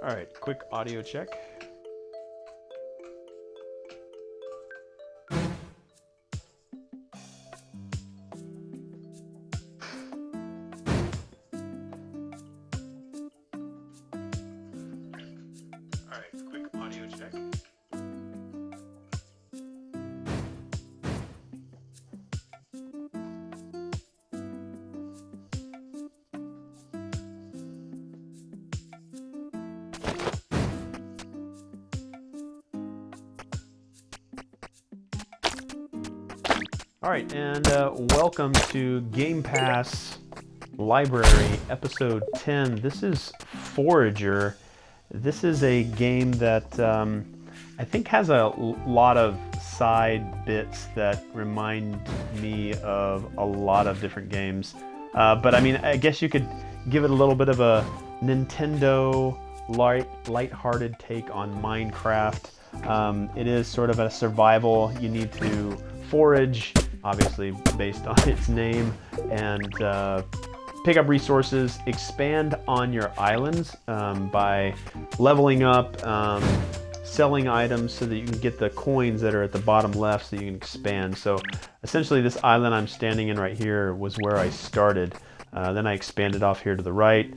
All right, quick audio check. All right, quick audio check. All right, and welcome to Game Pass Library, Episode 10. This is Forager. This is a game that I think has a lot of side bits that remind me of a lot of different games. But I mean, I guess you could give it a little bit of a Nintendo light-hearted take on Minecraft. It is sort of a survival. You need to forage, obviously based on its name, and pick up resources, expand on your islands by leveling up, selling items so that you can get the coins that are at the bottom left so you can expand. So essentially this island I'm standing in right here was where I started. Then I expanded off here to the right,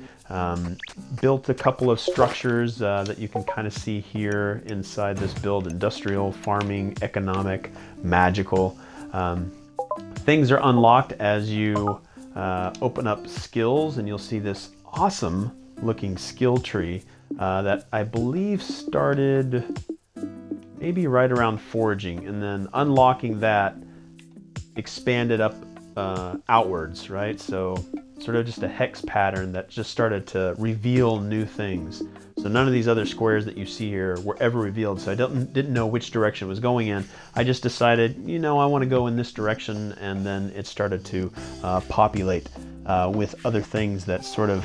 built a couple of structures that you can kind of see here inside this build: industrial, farming, economic, magical. Things are unlocked as you open up skills, and you'll see this awesome looking skill tree that I believe started maybe right around foraging, and then unlocking that expanded up outwards, right? So sort of just a hex pattern that just started to reveal new things. So none of these other squares that you see here were ever revealed, so I didn't know which direction it was going in. I just decided, you know, I want to go in this direction, and then it started to populate with other things that sort of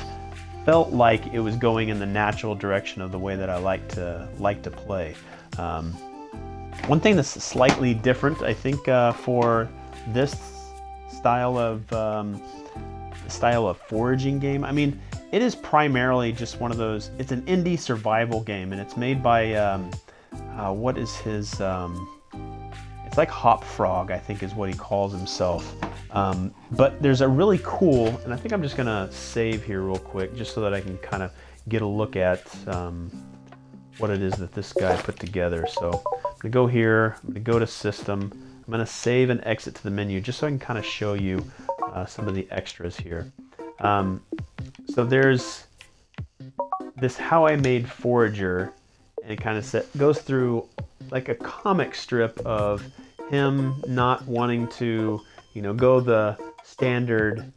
felt like it was going in the natural direction of the way that I like to play. One thing that's slightly different, I think, for this style of foraging game. I mean, it is primarily just one of those. It's an indie survival game, and it's made by what is his? It's like Hop Frog, I think, is what he calls himself. But there's a really cool, and I think I'm just gonna save here real quick, just so that I can kind of get a look at what it is that this guy put together. So I'm gonna go here. I'm gonna go to System. I'm gonna save and exit to the menu, just so I can kind of show you some of the extras here. So there's this How I Made Forager, and it kind of goes through like a comic strip of him not wanting to, you know, go the standard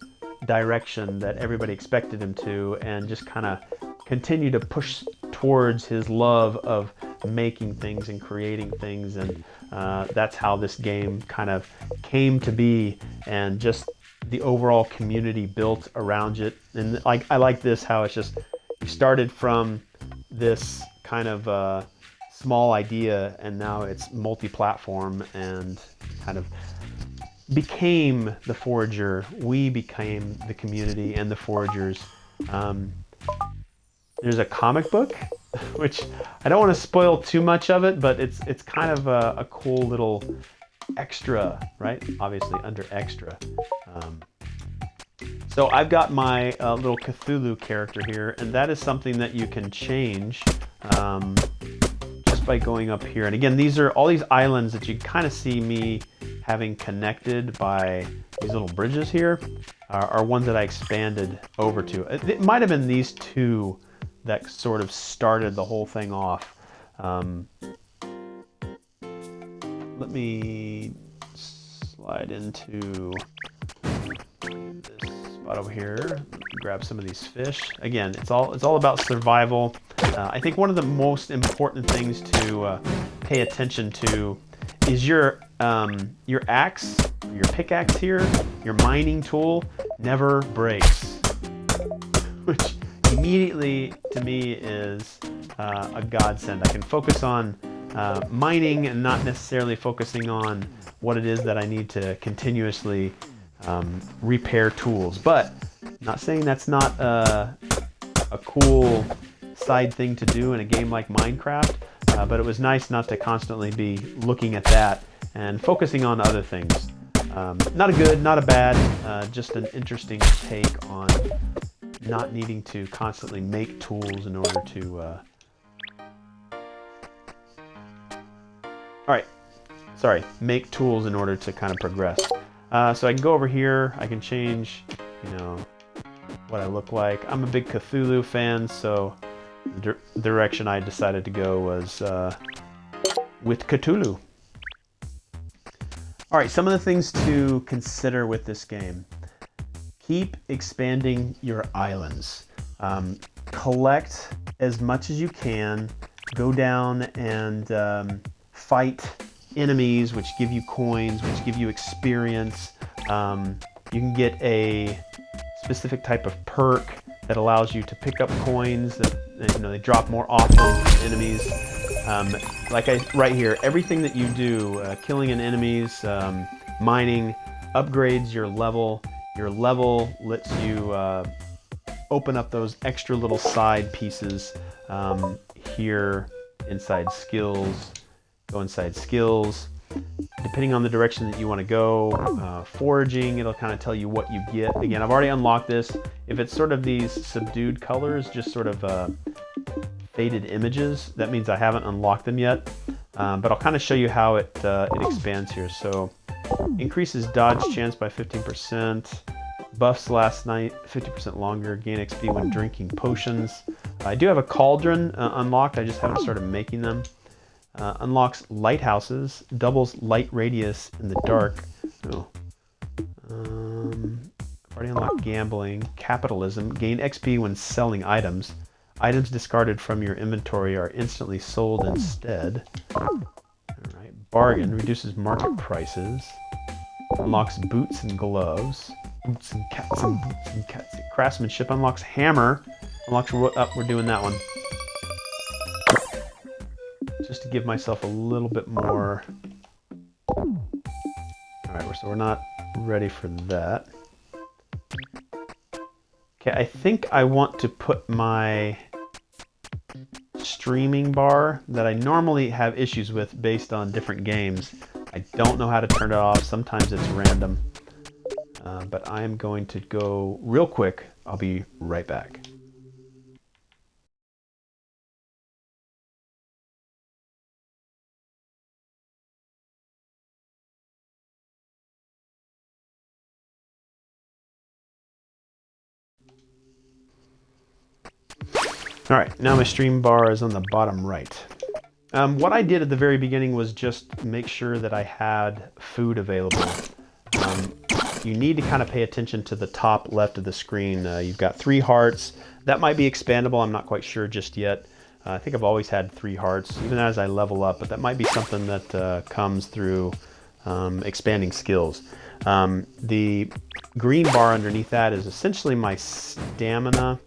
direction that everybody expected him to, and just kind of continue to push towards his love of making things and creating things. And that's how this game kind of came to be, and just the overall community built around it. And like, I like this, how it's just, you started from this kind of small idea, and now it's multi-platform and kind of became the Forager. We became the community and the Foragers. There's a comic book, which I don't want to spoil too much of it, but it's kind of a cool little extra, right? Obviously under extra. So I've got my little Cthulhu character here, and that is something that you can change just by going up here. And again, these are all these islands that you kind of see me having connected by these little bridges here are ones that I expanded over to. It might have been these two that sort of started the whole thing off. Let me slide into this spot over here, grab some of these fish. Again, it's all about survival. I think one of the most important things to pay attention to is your axe, your pickaxe here, your mining tool never breaks, which immediately to me is a godsend. I can focus on mining and not necessarily focusing on what it is that I need to continuously repair tools. But not saying that's not a cool side thing to do in a game like Minecraft, but it was nice not to constantly be looking at that and focusing on other things. Not a good, not a bad, just an interesting take on not needing to constantly make tools in order to... Alright, sorry, make tools in order to kind of progress. So I can go over here, I can change, you know, what I look like. I'm a big Cthulhu fan, so the direction I decided to go was with Cthulhu. Alright, some of the things to consider with this game. Keep expanding your islands. Collect as much as you can. Go down and fight enemies, which give you coins, which give you experience. You can get a specific type of perk that allows you to pick up coins that, you know, they drop more often than enemies. Right here, everything that you do, killing an enemies, mining, upgrades your level. Your level lets you open up those extra little side pieces here inside skills. Go inside skills. Depending on the direction that you want to go, foraging, it'll kind of tell you what you get. Again, I've already unlocked this. If it's sort of these subdued colors, just sort of faded images, that means I haven't unlocked them yet. But I'll kind of show you how it expands here. So, increases dodge chance by 15%. Buffs last night 50% longer. Gain XP when drinking potions. I do have a cauldron unlocked. I just haven't started making them. Unlocks lighthouses, doubles light radius in the dark. Oh. Already unlocked gambling, capitalism, gain XP when selling items. Items discarded from your inventory are instantly sold instead. Alright, bargain, reduces market prices. Unlocks boots and gloves. Boots and cats and boots and cats. Craftsmanship unlocks hammer. Unlocks, we're doing that one. Just to give myself a little bit more. Alright, so we're not ready for that. Okay, I think I want to put my streaming bar that I normally have issues with based on different games. I don't know how to turn it off. Sometimes it's random. But I am going to go real quick. I'll be right back. Alright, now my stream bar is on the bottom right. What I did at the very beginning was just make sure that I had food available. You need to kind of pay attention to the top left of the screen. You've got 3 hearts. That might be expandable, I'm not quite sure just yet. I think I've always had 3 hearts, even as I level up, but that might be something that comes through expanding skills. The green bar underneath that is essentially my stamina.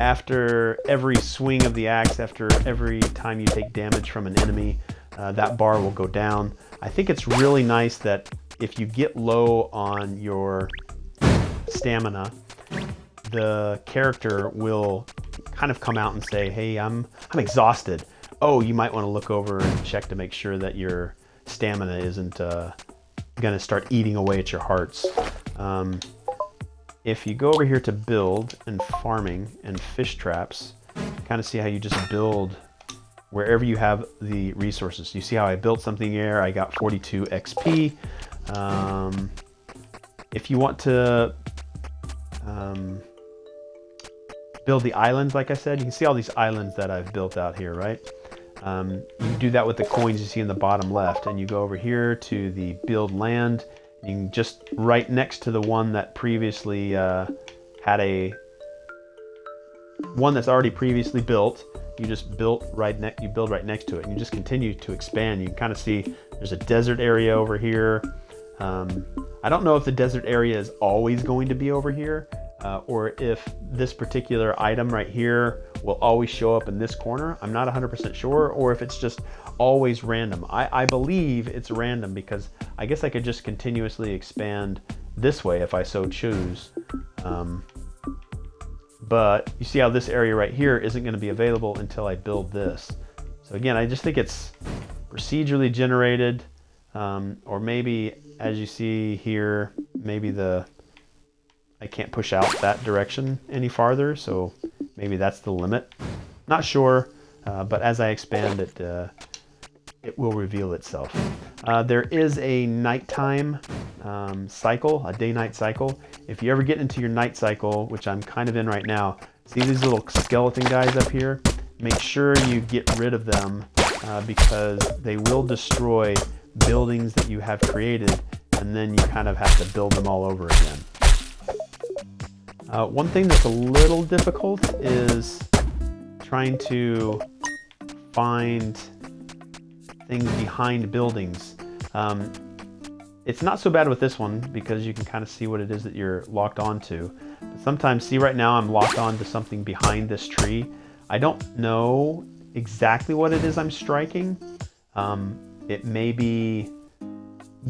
After every swing of the axe, after every time you take damage from an enemy, that bar will go down. I think it's really nice that if you get low on your stamina, the character will kind of come out and say, hey, I'm exhausted. Oh, you might want to look over and check to make sure that your stamina isn't going to start eating away at your hearts. If you go over here to build and farming and fish traps, kind of see how you just build wherever you have the resources. You see how I built something here, I got 42 XP. If you want to build the islands, like I said, you can see all these islands that I've built out here, right? You do that with the coins you see in the bottom left, and you go over here to the build land. You can just right next to the one that previously had a one that's already previously built. You just build right next to it, and you just continue to expand. You can kind of see there's a desert area over here. I don't know if the desert area is always going to be over here, or if this particular item right here will always show up in this corner. I'm not 100% sure, or if it's just always random. I believe it's random because I guess I could just continuously expand this way if I so choose. but you see how this area right here isn't going to be available until I build this. So again, I just think it's procedurally generated, or maybe as you see here, maybe I can't push out that direction any farther, so maybe that's the limit. Not sure, but as I expand it, it will reveal itself. There is a nighttime cycle, a day-night cycle. If you ever get into your night cycle, which I'm kind of in right now, see these little skeleton guys up here? Make sure you get rid of them because they will destroy buildings that you have created, and then you kind of have to build them all over again. One thing that's a little difficult is trying to find things behind buildings. It's not so bad with this one because you can kind of see what it is that you're locked onto. But sometimes, see right now I'm locked onto something behind this tree. I don't know exactly what it is I'm striking. It may be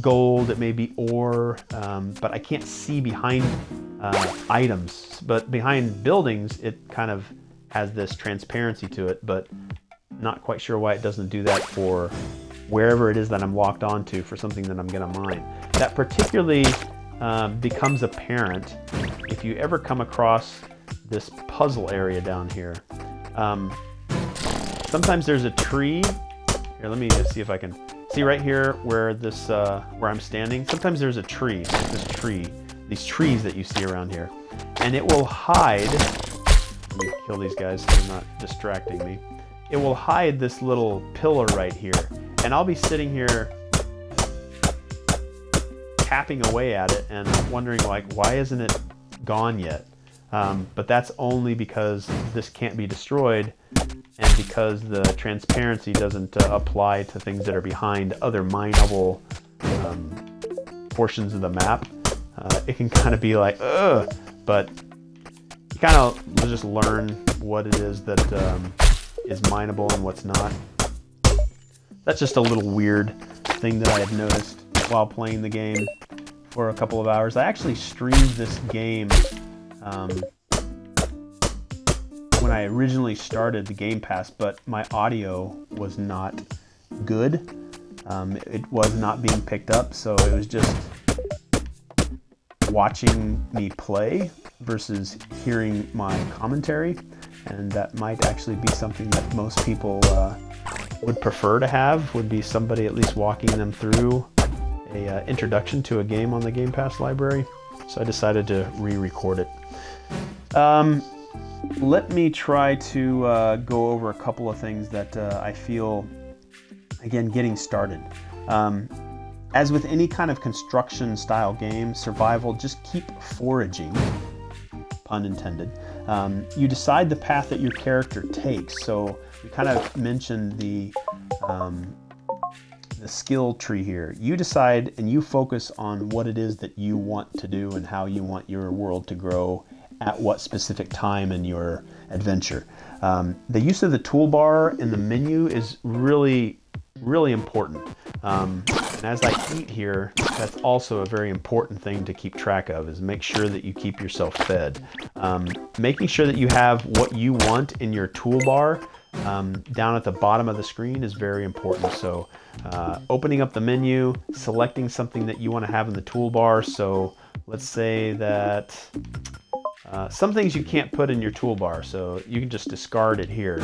gold, it may be ore, but I can't see behind items. But behind buildings, it kind of has this transparency to it, but not quite sure why it doesn't do that for wherever it is that I'm locked onto for something that I'm going to mine. That particularly becomes apparent if you ever come across this puzzle area down here. Sometimes there's a tree. Here, let me just see if I can see right here where this where I'm standing. Sometimes there's a tree, like this tree, these trees that you see around here, and it will hide. Let me kill these guys so they're not distracting me. It will hide this little pillar right here, and I'll be sitting here tapping away at it and wondering, like, why isn't it gone yet? But that's only because this can't be destroyed, and because the transparency doesn't apply to things that are behind other mineable portions of the map. It can kind of be like, ugh, but you kind of just learn what it is that is mineable and what's not. That's just a little weird thing that I had noticed while playing the game for a couple of hours. I actually streamed this game when I originally started the Game Pass, but my audio was not good. It was not being picked up, so it was just watching me play versus hearing my commentary, and that might actually be something that most people would prefer to have, would be somebody at least walking them through a introduction to a game on the Game Pass library. So I decided to re-record it. Let me try to go over a couple of things that I feel, again, getting started. As with any kind of construction style game, survival, just keep foraging, pun intended. You decide the path that your character takes. So we kind of mentioned the skill tree here. You decide and you focus on what it is that you want to do and how you want your world to grow at what specific time in your adventure. The use of the toolbar and the menu is really, really important. And as I eat here, that's also a very important thing to keep track of, is make sure that you keep yourself fed. Making sure that you have what you want in your toolbar down at the bottom of the screen is very important. So opening up the menu, selecting something that you want to have in the toolbar. So let's say that some things you can't put in your toolbar, so you can just discard it here.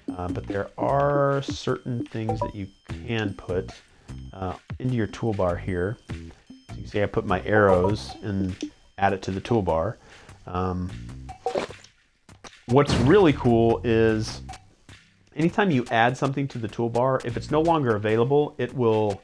But there are certain things that you can put into your toolbar here. So you can see I put my arrows and add it to the toolbar. What's really cool is anytime you add something to the toolbar, if it's no longer available, it will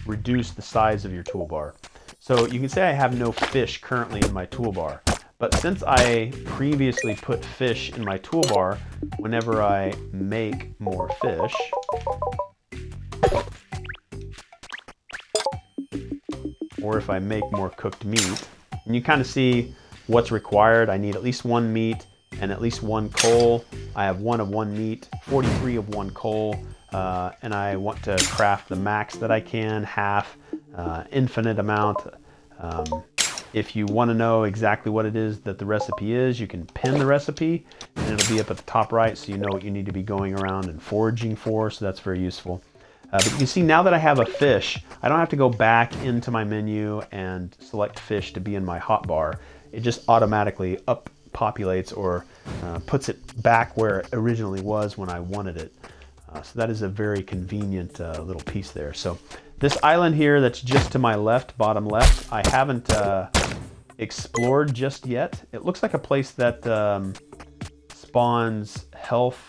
reduce the size of your toolbar. So you can say I have no fish currently in my toolbar, but since I previously put fish in my toolbar, whenever I make more fish, or if I make more cooked meat, and you kind of see what's required. I need at least one meat and at least one coal. I have 1 of 1 meat, 43 of 1 coal, and I want to craft the max that I can, half, infinite amount. If you want to know exactly what it is that the recipe is, you can pin the recipe and it'll be up at the top right, so you know what you need to be going around and foraging for, so that's very useful. But you can see now that I have a fish, I don't have to go back into my menu and select fish to be in my hotbar. It just automatically populates or puts it back where it originally was when I wanted it. So that is a very convenient little piece there. So this island here that's just to my left, bottom left, I haven't explored just yet. It looks like a place that spawns health.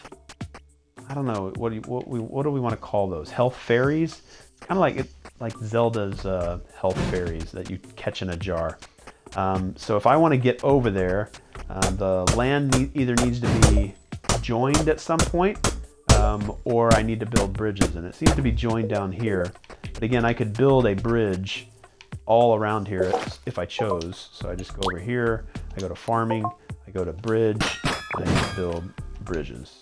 I don't know, what do we want to call those? Health fairies? It's kind of like Zelda's health fairies that you catch in a jar. So if I want to get over there, the land either needs to be joined at some point, or I need to build bridges, and it seems to be joined down here. But again, I could build a bridge all around here if I chose. So I just go over here, I go to farming, I go to bridge, and I just build bridges.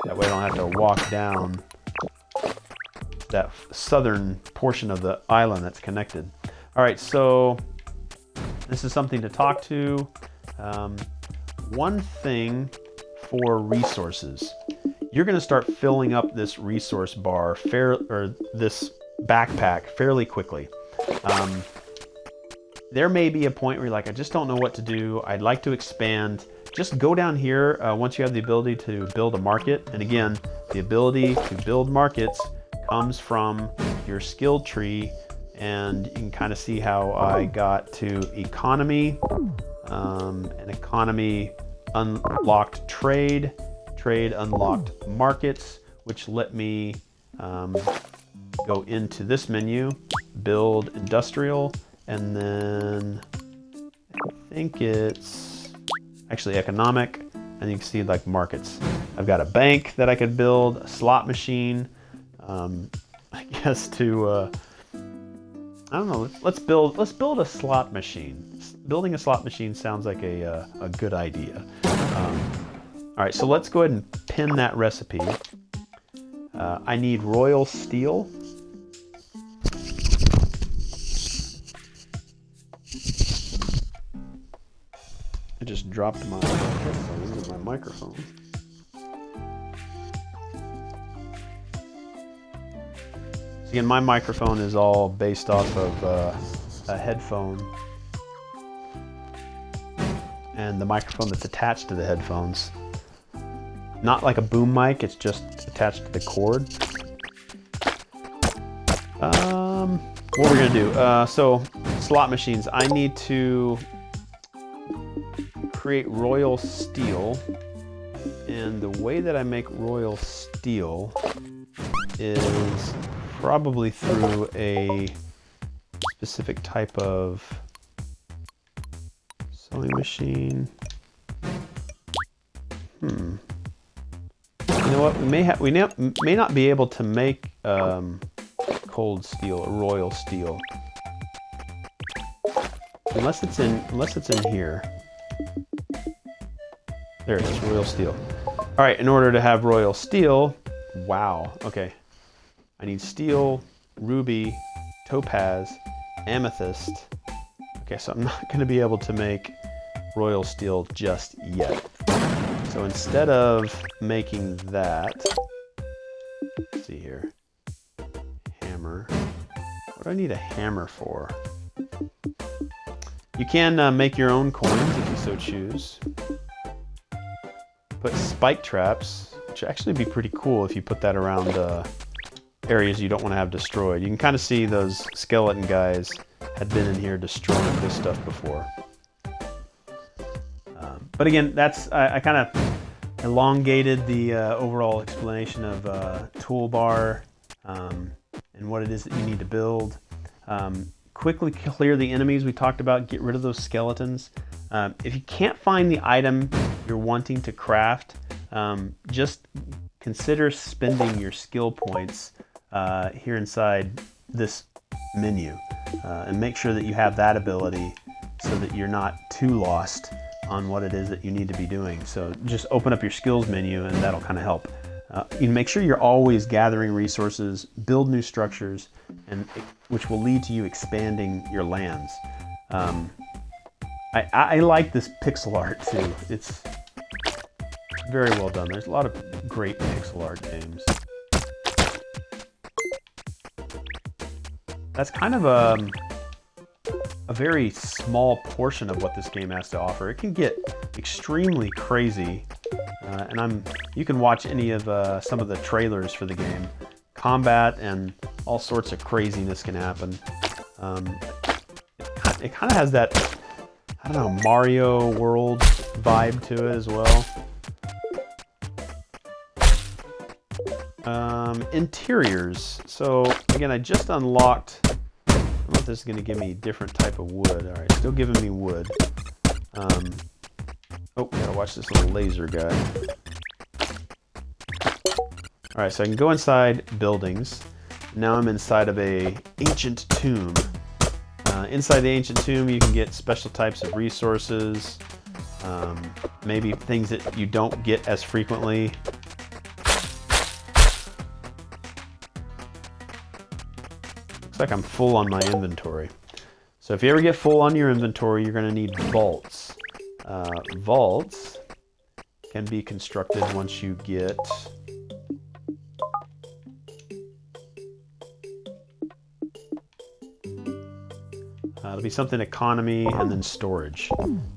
That way I don't have to walk down that southern portion of the island that's connected. All right, so this is something to talk to. One thing for resources, you're going to start filling up this resource bar or this backpack fairly quickly. There may be a point where you're like, I just don't know what to do. I'd like to expand. Just go down here once you have the ability to build a market. And again, the ability to build markets comes from your skill tree. And you can kind of see how I got to economy, and economy unlocked trade, trade unlocked markets, which let me go into this menu, build industrial, and then I think it's actually economic, and you can see like markets. I've got a bank that I could build, a slot machine, I guess to I don't know. Let's build a slot machine. Building a slot machine sounds like a good idea. All right, so let's go ahead and pin that recipe. I need royal steel. I just dropped my headphones and my microphone. Again, my microphone is all based off of a headphone and the microphone that's attached to the headphones. Not like a boom mic, it's just attached to the cord. What we're gonna do, so slot machines, I need to create royal steel, and the way that I make royal steel is probably through a specific type of sewing machine. You know what? We may not be able to make cold steel or royal steel unless it's in here. There it is, royal steel. All right, in order to have royal steel, wow. Okay. I need steel, ruby, topaz, amethyst. Okay, so I'm not going to be able to make royal steel just yet. So instead of making that, let's see here, hammer. What do I need a hammer for? You can make your own coins if you so choose. Put spike traps, which would actually be pretty cool if you put that around areas you don't want to have destroyed. You can kind of see those skeleton guys had been in here destroying this stuff before. But again, that's I kind of elongated the overall explanation of toolbar and what it is that you need to build. Quickly clear the enemies we talked about, get rid of those skeletons. If you can't find the item you're wanting to craft, just consider spending your skill points here inside this menu, and make sure that you have that ability so that you're not too lost on what it is that you need to be doing. So just open up your skills menu and that'll kind of help. You make sure you're always gathering resources, build new structures, which will lead to you expanding your lands. I like this pixel art too. It's very well done. There's a lot of great pixel art games. That's kind of a very small portion of what this game has to offer. It can get extremely crazy, and you can watch any of some of the trailers for the game. Combat and all sorts of craziness can happen. It kind of has that, I don't know, Mario World vibe to it as well. Interiors. So again, I just unlocked. I don't know if this is going to give me a different type of wood. All right, still giving me wood. Oh, gotta watch this little laser guy. All right, so I can go inside buildings. Now I'm inside of a ancient tomb. Inside the ancient tomb, you can get special types of resources, maybe things that you don't get as frequently. Looks like I'm full on my inventory. So if you ever get full on your inventory, you're going to need vaults. Vaults can be constructed once you get... It'll be something economy and then storage,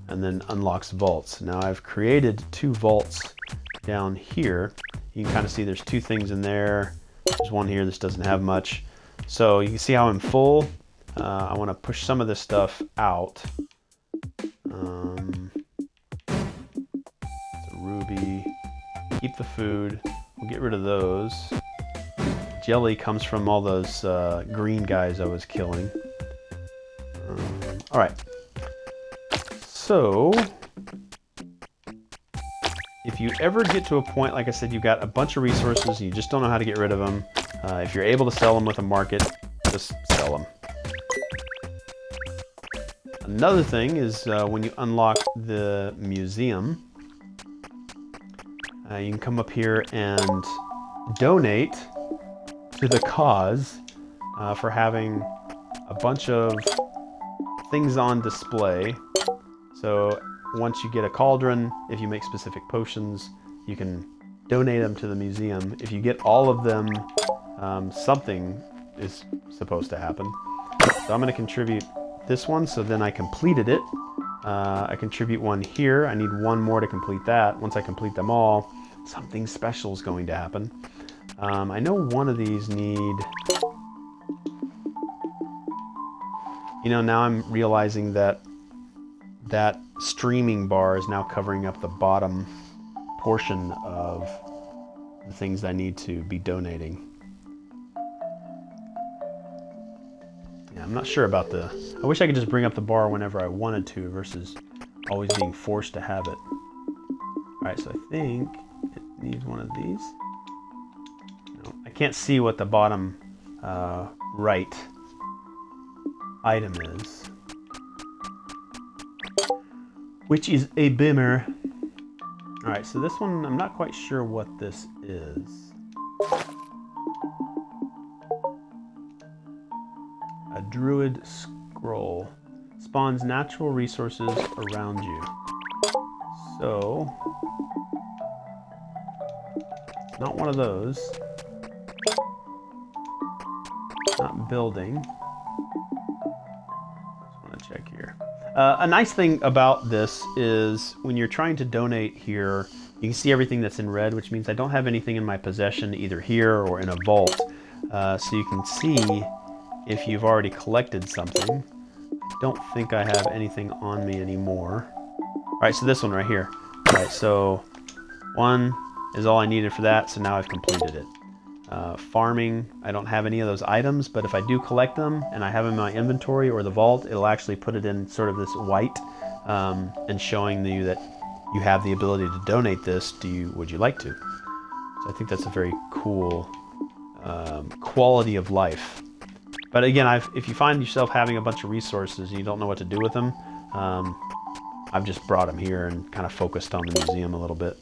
and then unlocks vaults. Now I've created 2 vaults down here. You can kind of see there's 2 things in there. There's one here. This doesn't have much. So you can see how I'm full. I want to push some of this stuff out. It's a ruby. Keep the food. We'll get rid of those. Jelly comes from all those green guys I was killing. All right. So if you ever get to a point, like I said, you've got a bunch of resources and you just don't know how to get rid of them, if you're able to sell them with a market, just sell them. Another thing is when you unlock the museum, you can come up here and donate to the cause for having a bunch of things on display. So once you get a cauldron, if you make specific potions, you can donate them to the museum. If you get all of them, something is supposed to happen. So I'm going to contribute this one, so then I completed it. I contribute one here. I need one more to complete that. Once I complete them all, something special is going to happen. I know one of these need... You know, now I'm realizing that that streaming bar is now covering up the bottom portion of the things I need to be donating. Yeah, I'm not sure about the... I wish I could just bring up the bar whenever I wanted to versus always being forced to have it. Alright, so I think it needs one of these. No, I can't see what the bottom right item is, which is a bimmer. All right, so this one, I'm not quite sure what this is. A druid scroll spawns natural resources around you. So, not one of those. Not building. Check here. A nice thing about this is when you're trying to donate here, you can see everything that's in red, which means I don't have anything in my possession either here or in a vault. So you can see if you've already collected something. I don't think I have anything on me anymore. All right, so this one right here. All right, so 1 is all I needed for that, so now I've completed it. Farming, I don't have any of those items, but if I do collect them and I have them in my inventory or the vault, it'll actually put it in sort of this white and showing you that you have the ability to donate this. Would you like to? So I think that's a very cool quality of life. But again, if you find yourself having a bunch of resources and you don't know what to do with them, I've just brought them here and kind of focused on the museum a little bit.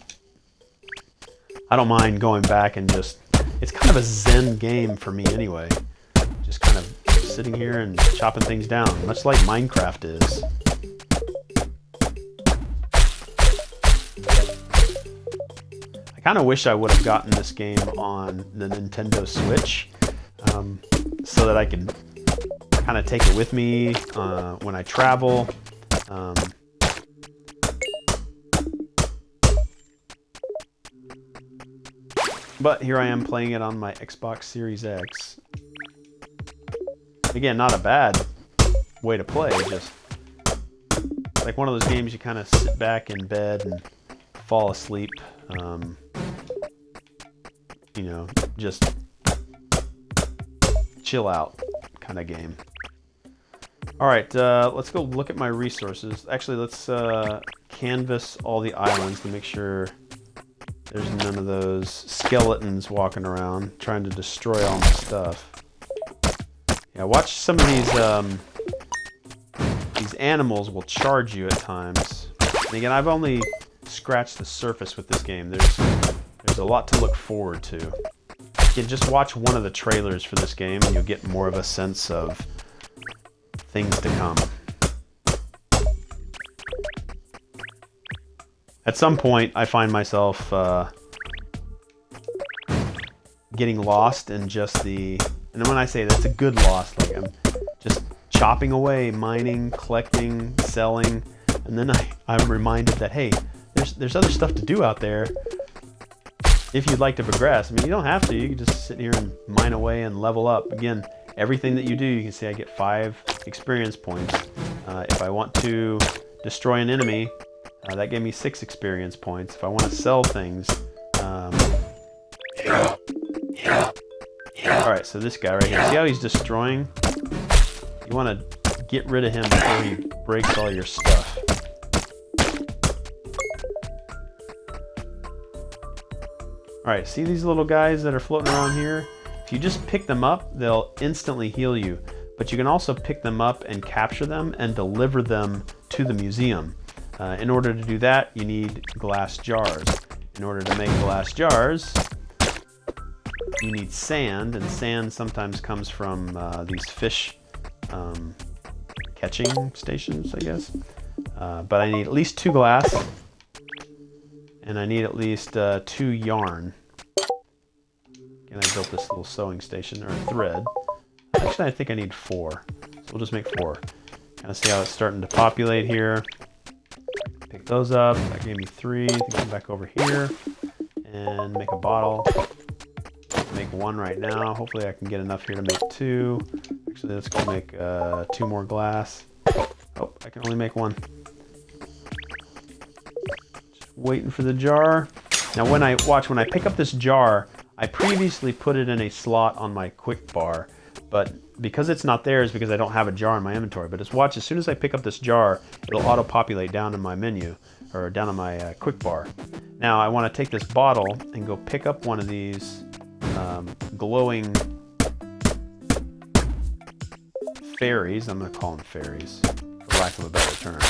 I don't mind going back and just... It's kind of a zen game for me anyway. Just kind of sitting here and chopping things down, much like Minecraft is. kind of wish I would have gotten this game on the Nintendo Switch, so that I could kind of take it with me when I travel. But here I am playing it on my Xbox Series X. Again, not a bad way to play, just like one of those games you kind of sit back in bed and fall asleep. You know, just chill out kind of game. All right, let's go look at my resources. Actually, let's canvas all the islands to make sure there's none of those skeletons walking around trying to destroy all my stuff. Yeah, watch some of these animals will charge you at times. And again, I've only scratched the surface with this game. There's a lot to look forward to. Again, just watch one of the trailers for this game and you'll get more of a sense of things to come. At some point, I find myself getting lost in just the... And when I say that's a good lost, like I'm just chopping away, mining, collecting, selling, and then I'm reminded that, hey, there's other stuff to do out there if you'd like to progress. I mean, you don't have to. You can just sit here and mine away and level up. Again, everything that you do, you can see I get 5 experience points. If I want to destroy an enemy, that gave me 6 experience points. If I want to sell things... Alright, so this guy right here, see how he's destroying? You want to get rid of him before he breaks all your stuff. Alright, see these little guys that are floating around here? If you just pick them up, they'll instantly heal you. But you can also pick them up and capture them and deliver them to the museum. In order to do that, you need glass jars. In order to make glass jars, you need sand, and sand sometimes comes from these fish catching stations, I guess. But I need at least 2 glass, and I need at least 2 yarn. And I built this little sewing station, or a thread. Actually, I think I need 4. So we'll just make 4. Kind of see how it's starting to populate here. Pick those up. That gave me 3. Come back over here and make a bottle. Make 1 right now. Hopefully I can get enough here to make 2. Actually, let's go make 2 more glass. Oh, I can only make 1. Just waiting for the jar. Now when I pick up this jar, I previously put it in a slot on my quick bar, but because it's not there is because I don't have a jar in my inventory. But just watch, as soon as I pick up this jar, it'll auto-populate down in my menu, or down on my quick bar. Now I want to take this bottle and go pick up one of these glowing fairies. I'm going to call them fairies, for lack of a better term.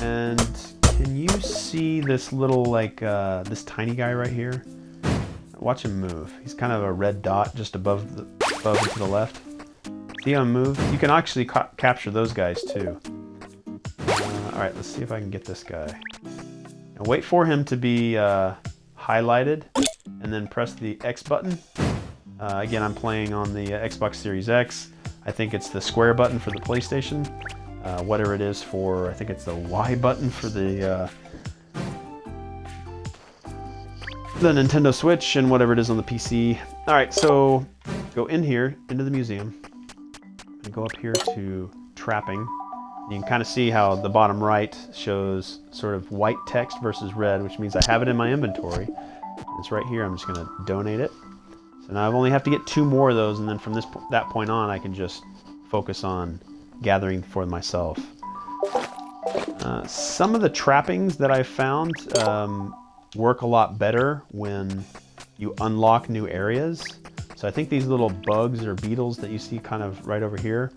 And can you see this little, like, this tiny guy right here? Watch him move. He's kind of a red dot just above and to the left. See how he moves? You can actually capture those guys too. Alright, let's see if I can get this guy. Now wait for him to be highlighted, and then press the X button. Again, I'm playing on the Xbox Series X. I think it's the square button for the PlayStation. Whatever it is for, I think it's the Y button for the Nintendo Switch, and whatever it is on the PC. Alright, so go in here, into the museum, and go up here to trapping. You can kind of see how the bottom right shows sort of white text versus red, which means I have it in my inventory. It's right here. I'm just going to donate it. So now I only have to get 2 more of those, and then from that point on, I can just focus on gathering for myself. Some of the trappings that I've found work a lot better when you unlock new areas. So I think these little bugs or beetles that you see kind of right over here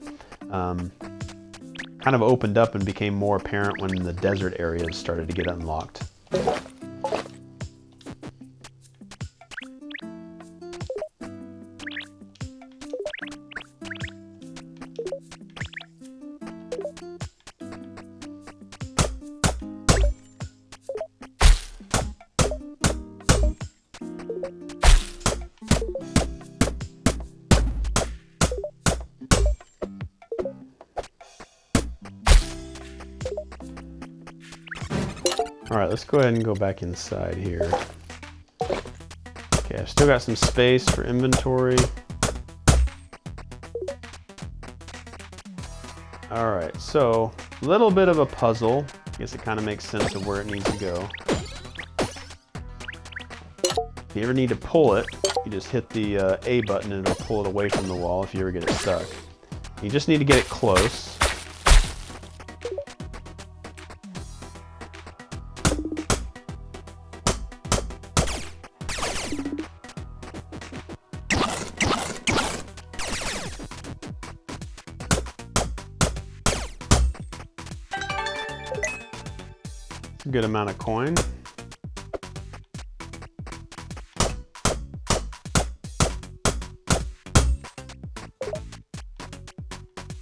kind of opened up and became more apparent when the desert areas started to get unlocked. Alright, let's go ahead and go back inside here. Okay, I've still got some space for inventory. Alright, so a little bit of a puzzle. I guess it kind of makes sense of where it needs to go. If you ever need to pull it, you just hit the A button and it'll pull it away from the wall if you ever get it stuck. You just need to get it close. Good amount of coin.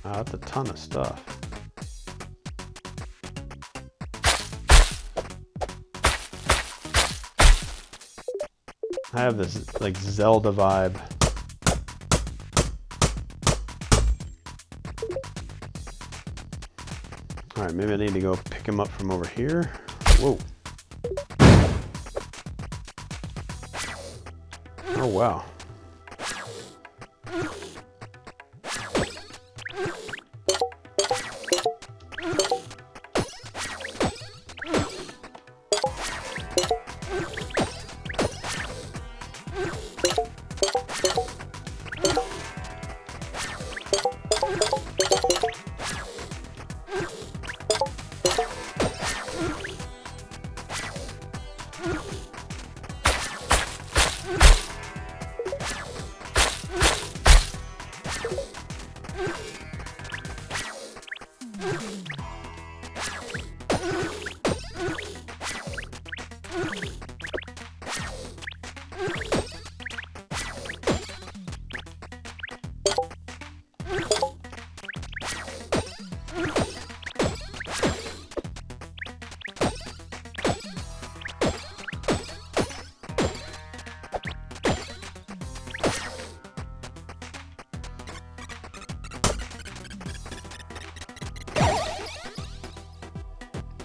Wow, that's a ton of stuff. I have this like Zelda vibe. All right, maybe I need to go pick him up from over here. Whoa. Oh, wow.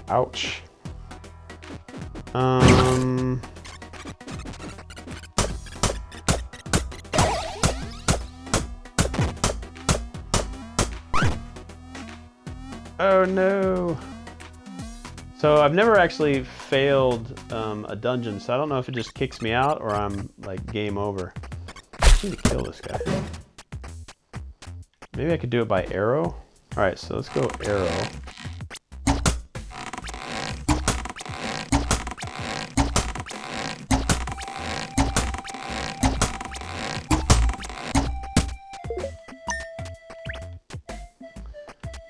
Ouch. Oh no. So I've never actually failed a dungeon, so I don't know if it just kicks me out or I'm like game over. I need to kill this guy. Maybe I could do it by arrow. All right, so let's go arrow.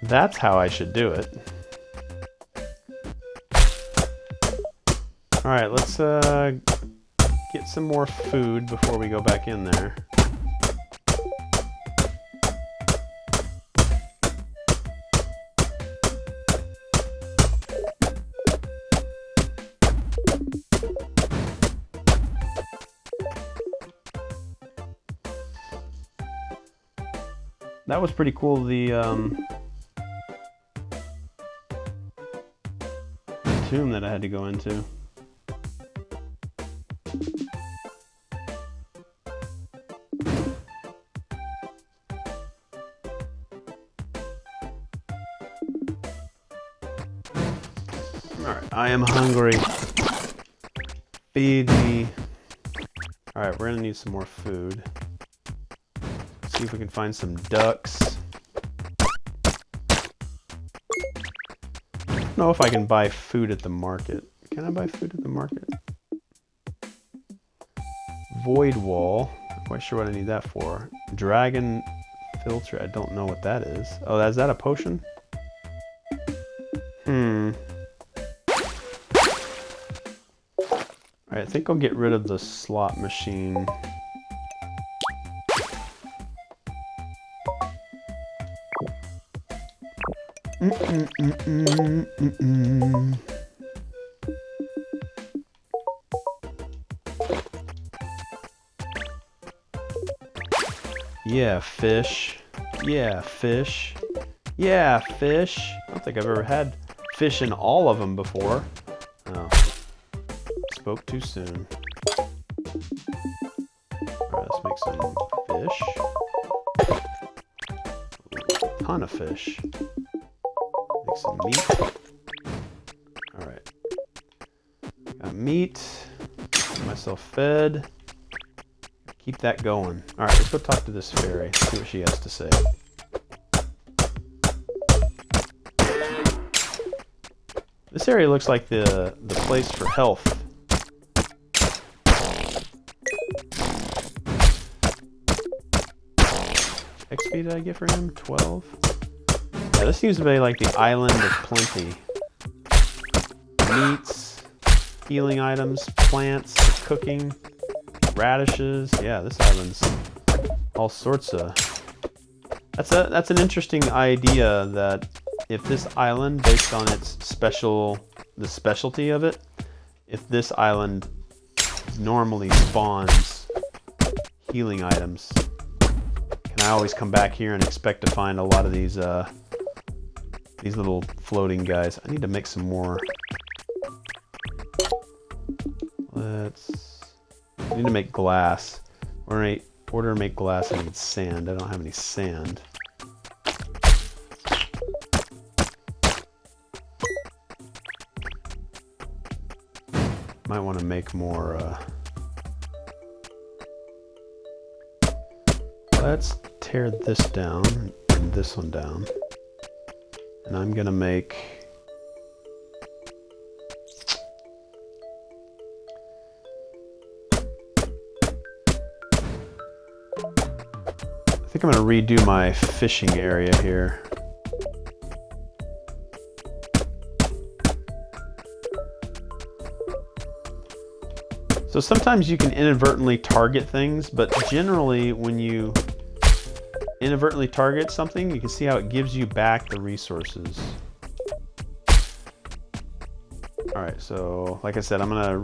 That's how I should do it. All right, let's get some more food before we go back in there. That was pretty cool, the tomb that I had to go into. Alright, I am hungry. Feed me. Alright, we're gonna need some more food. See if we can find some ducks. I don't know if I can buy food at the market. Can I buy food at the market? Void wall. Not quite sure what I need that for. Dragon filter. I don't know what that is. Oh, is that a potion? Alright, I think I'll get rid of the slot machine. Yeah, fish. Yeah, fish. Yeah, fish. I don't think I've ever had fish in all of them before. Oh. spoke too soon. Alright, let's make some fish. Ooh, ton of fish. Make some meat. Alright. Got meat. Get myself fed. Keep that going. Alright, let's go talk to this fairy. See what she has to say. This area looks like the place for health. XP did I get for him? 12? Yeah, this seems to be like the island of plenty. Meats, healing items, plants, cooking, radishes. Yeah, this island's all sorts of... That's an interesting idea, that if this island, based on its the specialty of it, if this island normally spawns healing items, can I always come back here and expect to find a lot of these little floating guys? I need to make some more. I need to make glass. In order to make glass, I need sand. I don't have any sand. Might want to make more. Let's tear this down and this one down. And I'm gonna make... I think I'm gonna redo my fishing area here. So sometimes you can inadvertently target things, but generally when you inadvertently target something, you can see how it gives you back the resources. Alright, so like I said, I'm gonna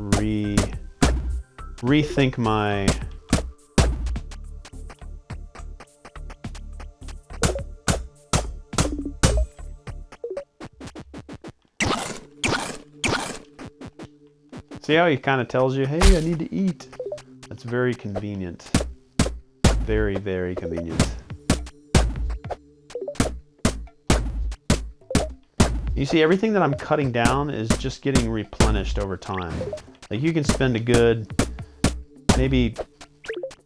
rethink my... See how he kind of tells you, hey, I need to eat. That's very convenient. Very, very convenient. You see, everything that I'm cutting down is just getting replenished over time. Like, you can spend a good maybe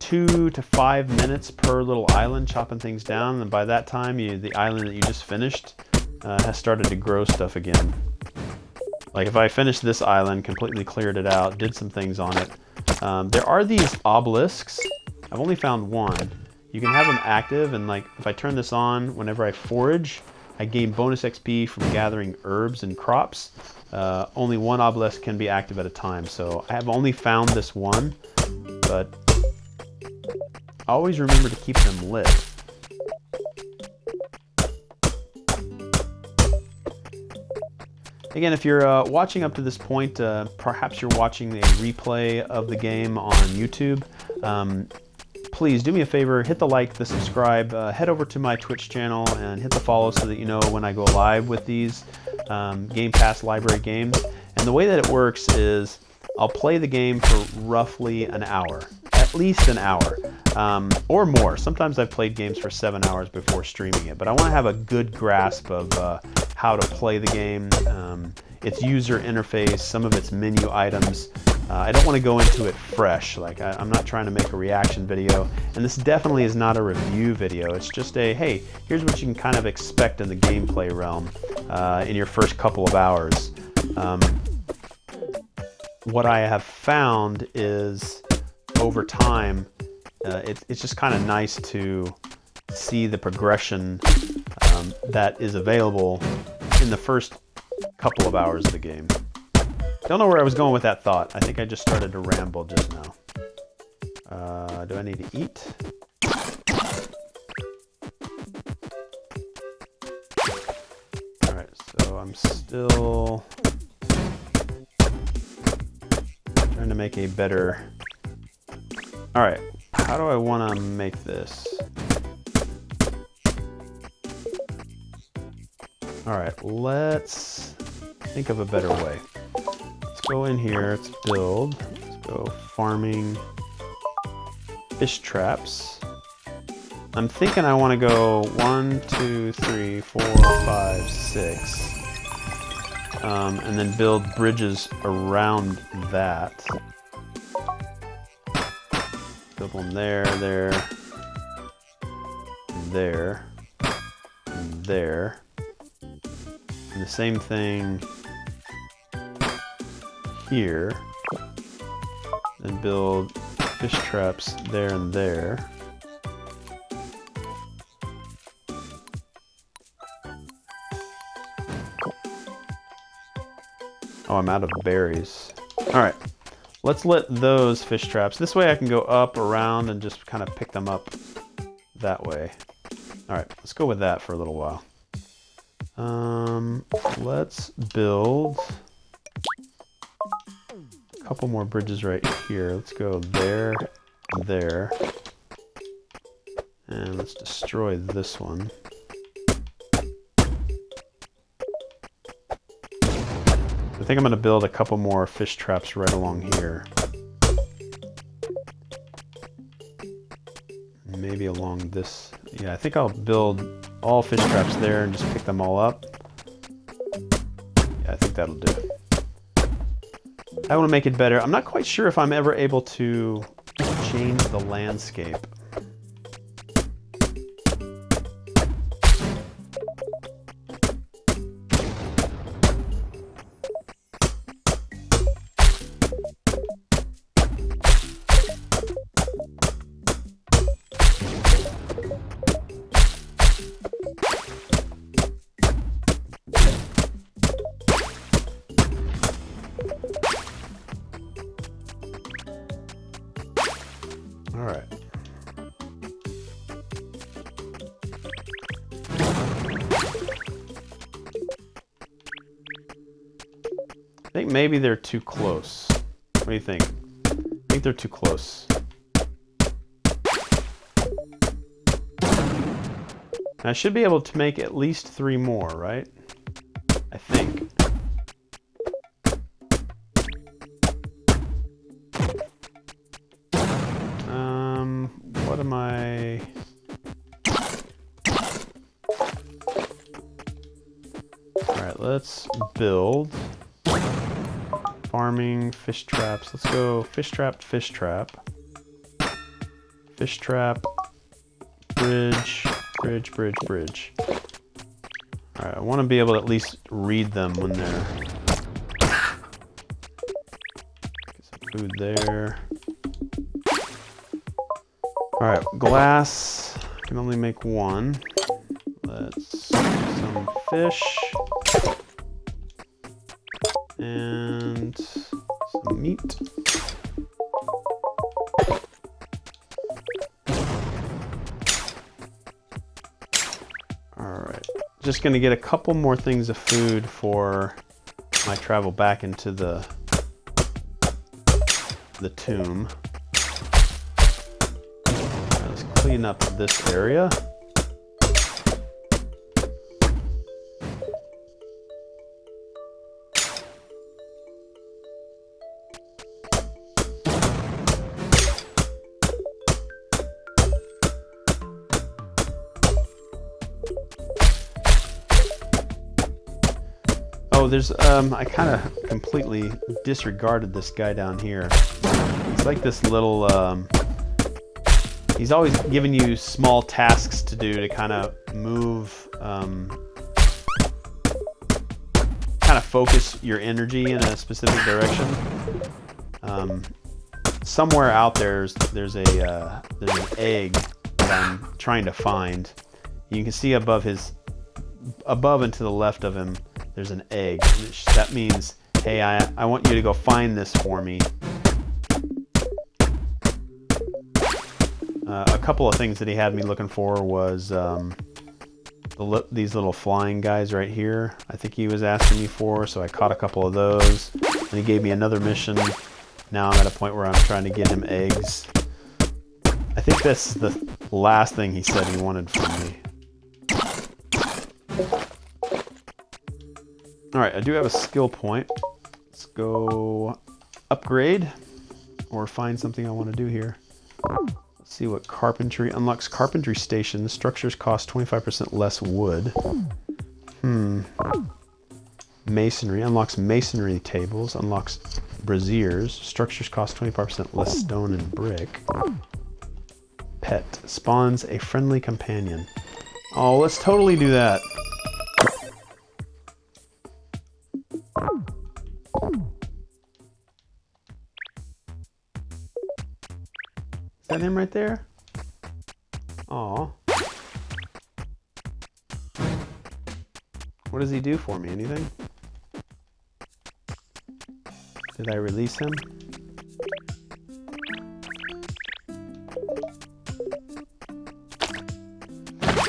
2 to 5 minutes per little island chopping things down, and by that time the island that you just finished has started to grow stuff again. Like, if I finished this island, completely cleared it out, did some things on it. There are these obelisks. I've only found one. You can have them active, and like, if I turn this on whenever I forage, I gain bonus XP from gathering herbs and crops. Only one obelisk can be active at a time, so I have only found this one, but always remember to keep them lit. Again, if you're watching up to this point, perhaps you're watching a replay of the game on YouTube. Please do me a favor, hit the like, the subscribe, head over to my Twitch channel and hit the follow so that you know when I go live with these Game Pass library games. And the way that it works is I'll play the game for roughly an hour, at least an hour, or more. Sometimes I've played games for 7 hours before streaming it, but I want to have a good grasp of how to play the game, its user interface, some of its menu items. I don't want to go into it fresh. Like, I'm not trying to make a reaction video, and this definitely is not a review video. It's just a, hey, here's what you can kind of expect in the gameplay realm in your first couple of hours. What I have found is, over time, it's just kind of nice to see the progression that is available in the first couple of hours of the game. Don't know where I was going with that thought. I think I just started to ramble just now. Do I need to eat? Alright, so I'm still trying to make a better... Alright, how do I want to make this? Alright, let's think of a better way. Let's go in here, let's build. Let's go farming fish traps. I'm thinking I want to go 1, 2, 3, 4, 5, 6. And then build bridges around that. Build one there, there, there, and there. And the same thing here. Then build fish traps there and there. Oh, I'm out of berries. Alright, let's let those fish traps. This way I can go up, around, and just kind of pick them up that way. Alright, let's go with that for a little while. Let's build a couple more bridges right here. Let's go there, there. And let's destroy this one. I think I'm going to build a couple more fish traps right along here. Maybe along this. Yeah, I think I'll build all fish traps there and just pick them all up. Yeah, I think that'll do. I want to make it better. I'm not quite sure if I'm ever able to change the landscape. Alright. I think maybe they're too close. What do you think? I think they're too close. I should be able to make at least 3 more, right? I think. What am I... Alright, let's build farming fish traps. Let's go fish trap, fish trap. Fish trap, bridge, bridge, bridge, bridge. Alright, I want to be able to at least read them when they're... Get some food there. Alright, glass. I can only make 1. Let's do some fish. And some meat. Alright. Just gonna get a couple more things of food for my travel back into the tomb. Clean up this area. Oh, there's I kind of completely disregarded this guy down here. It's like this little he's always giving you small tasks to do to kind of move, kind of focus your energy in a specific direction. Somewhere out there's an egg that I'm trying to find. You can see above and to the left of him, there's an egg. That means, hey, I want you to go find this for me. A couple of things that he had me looking for was these little flying guys right here. I think he was asking me for, so I caught a couple of those. And he gave me another mission. Now I'm at a point where I'm trying to get him eggs. I think that's the last thing he said he wanted from me. Alright, I do have a skill point. Let's go upgrade or find something I want to do here. Let's see what carpentry unlocks. Carpentry station. Structures cost 25% less wood. Masonry unlocks masonry tables. Unlocks braziers. Structures cost 25% less stone and brick. Pet spawns a friendly companion. Oh, let's totally do that. Is that him right there? Aw. What does he do for me? Anything? Did I release him?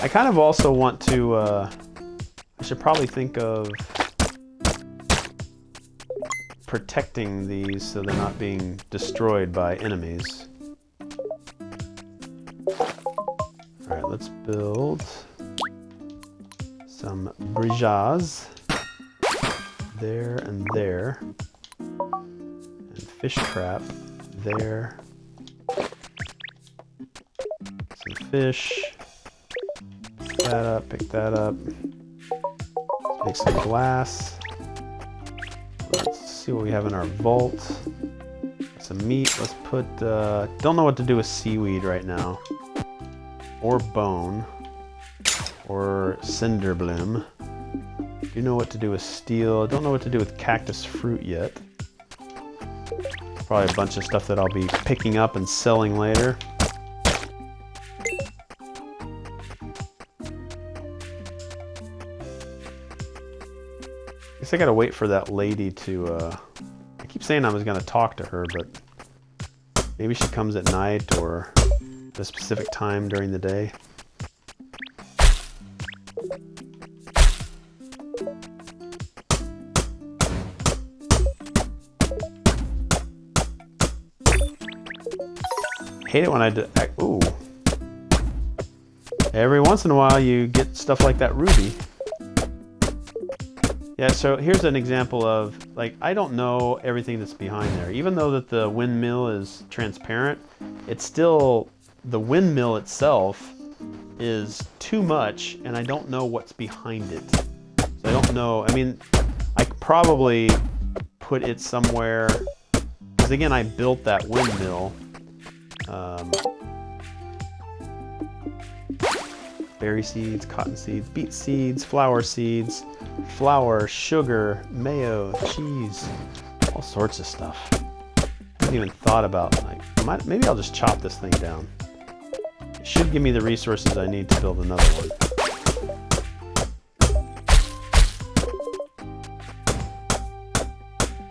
I kind of also want to, I should probably think of protecting these so they're not being destroyed by enemies. Alright, let's build some bridges there and there. And fish trap there. Some fish. Pick that up, pick that up. Let's make some glass. Let's see what we have in our vault. Some meat. Let's put, don't know what to do with seaweed right now. Or bone. Or cinder bloom. Do know what to do with steel. Don't know what to do with cactus fruit yet. Probably a bunch of stuff that I'll be picking up and selling later. I gotta wait for that lady to, I keep saying I was gonna talk to her, but maybe she comes at night or at a specific time during the day. Hate it when I do, ooh. Every once in a while you get stuff like that ruby. Yeah, so here's an example of, like, I don't know everything that's behind there. Even though that the windmill is transparent, it's still, the windmill itself is too much, and I don't know what's behind it. So I don't know, I mean, I could probably put it somewhere, because again, I built that windmill. Berry seeds, cotton seeds, beet seeds, flour, sugar, mayo, cheese, all sorts of stuff. I haven't even thought about, like, maybe I'll just chop this thing down. It should give me the resources I need to build another one.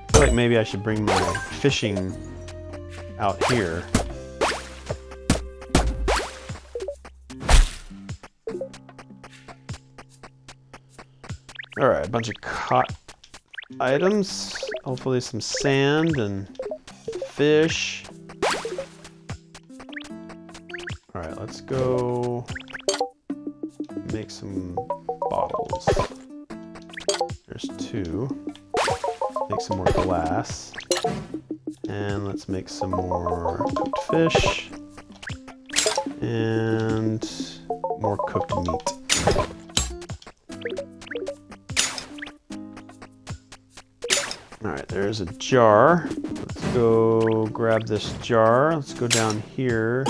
I feel like maybe I should bring my fishing out here. Alright, a bunch of caught items. Hopefully some sand and fish. Alright, let's go make some bottles. There's 2. Make some more glass. And let's make some more cooked fish. And more cooked meat. Alright, there's a jar. Let's go grab this jar. Let's go down here.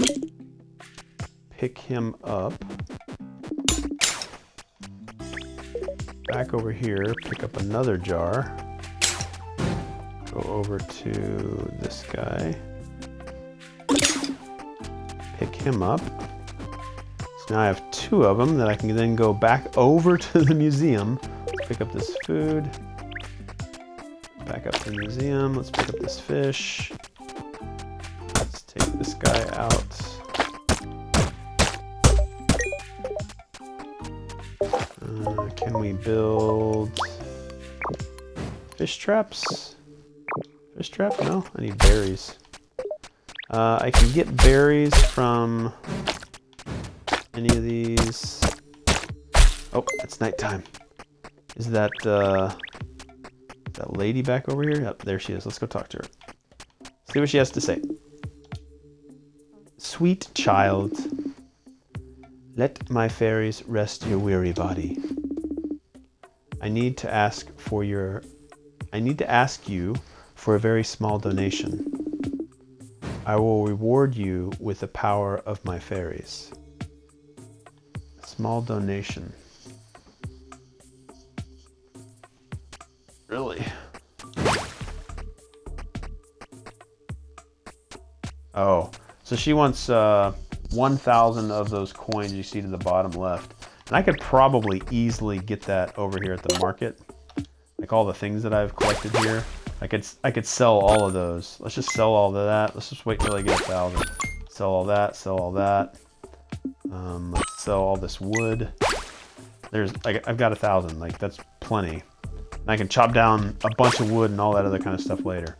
Pick him up. Back over here, pick up another jar. Go over to this guy. Pick him up. So now I have 2 of them that I can then go back over to the museum. Let's pick up this food. Back up to the museum. Let's pick up this fish. Let's take this guy out. Can we build fish traps? Fish trap? No, I need berries. I can get berries from any of these. Oh, it's nighttime. Is that That lady back over here? Yep, there she is. Let's go talk to her. See what she has to say. Sweet child, let my fairies rest your weary body. I need to ask you for a very small donation. I will reward you with the power of my fairies. Small donation. Really? Oh, so she wants 1,000 of those coins you see to the bottom left. And I could probably easily get that over here at the market. Like all the things that I've collected here. I could sell all of those. Let's just sell all of that. Let's just wait till I get 1,000. Sell all that, sell all that. Let's sell all this wood. I've got 1,000, like that's plenty. And I can chop down a bunch of wood and all that other kind of stuff later.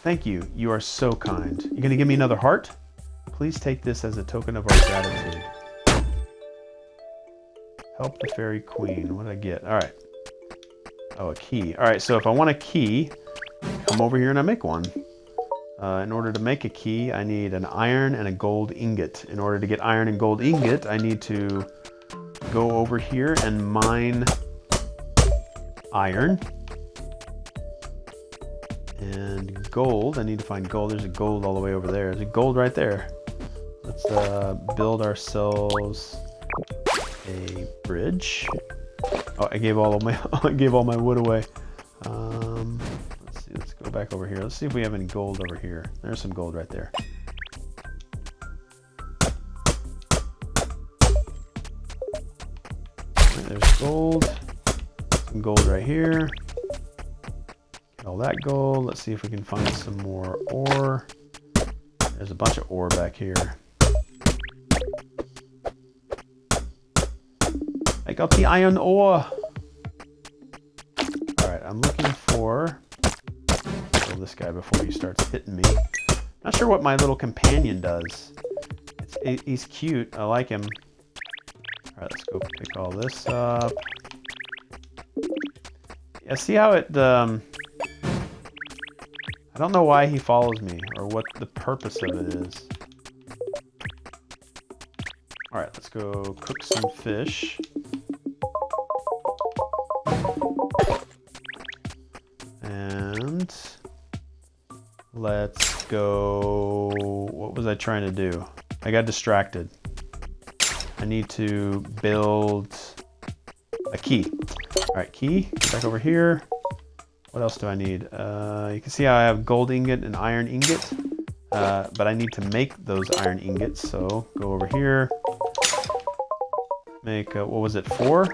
Thank you, you are so kind. You gonna give me another heart? Please take this as a token of our gratitude. Help the fairy queen, what did I get? All right. Oh, a key. All right, so if I want a key, come over here and I make one. In order to make a key, I need an iron and a gold ingot. In order to get iron and gold ingot, I need to go over here and mine iron. And gold, I need to find gold. There's a gold all the way over there. There's a gold right there. Let's build ourselves a bridge. Oh, I gave all my wood away. Let's see. Let's go back over here. Let's see if we have any gold over here. There's some gold right there. Right, there's gold. Some gold right here. Get all that gold. Let's see if we can find some more ore. There's a bunch of ore back here. I got the iron ore. Alright, I'm looking for... Kill this guy before he starts hitting me. Not sure what my little companion does. He's cute. I like him. Alright, let's go pick all this up. Yeah, see how it... I don't know why he follows me, or what the purpose of it is. Alright, let's go cook some fish. And let's go... What was I trying to do? I got distracted. I need to build a key. Alright, key. Get back over here. What else do I need? You can see how I have gold ingot and iron ingot. But I need to make those iron ingots, so go over here. Make, what was it, 4?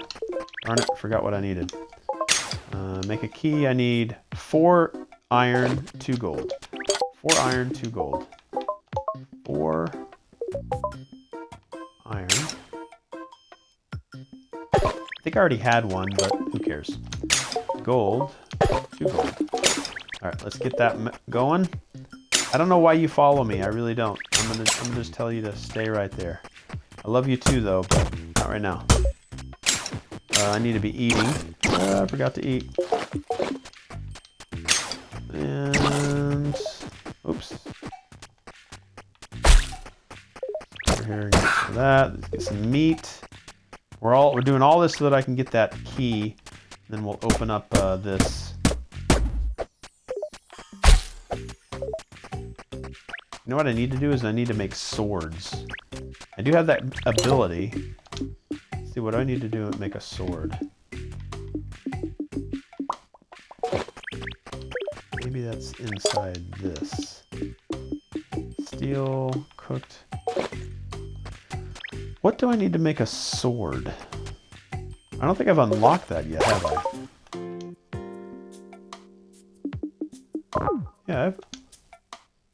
Darn it, forgot what I needed. Make a key, I need 4 iron, 2 gold. 4 iron, 2 gold. 4 iron. I think I already had one, but who cares? Gold, 2 gold. Alright, let's get that going. I don't know why you follow me, I really don't. I'm gonna just tell you to stay right there. I love you too though, but not right now. I need to be eating. I forgot to eat. And oops. Over here and get some of that. Let's get some meat. We're doing all this so that I can get that key. Then we'll open up this. You know what I need to do is I need to make swords. I do have that ability. Let's see, what do I need to do to make a sword? Maybe that's inside this. Steel, cooked. What do I need to make a sword? I don't think I've unlocked that yet, have I? Yeah, I've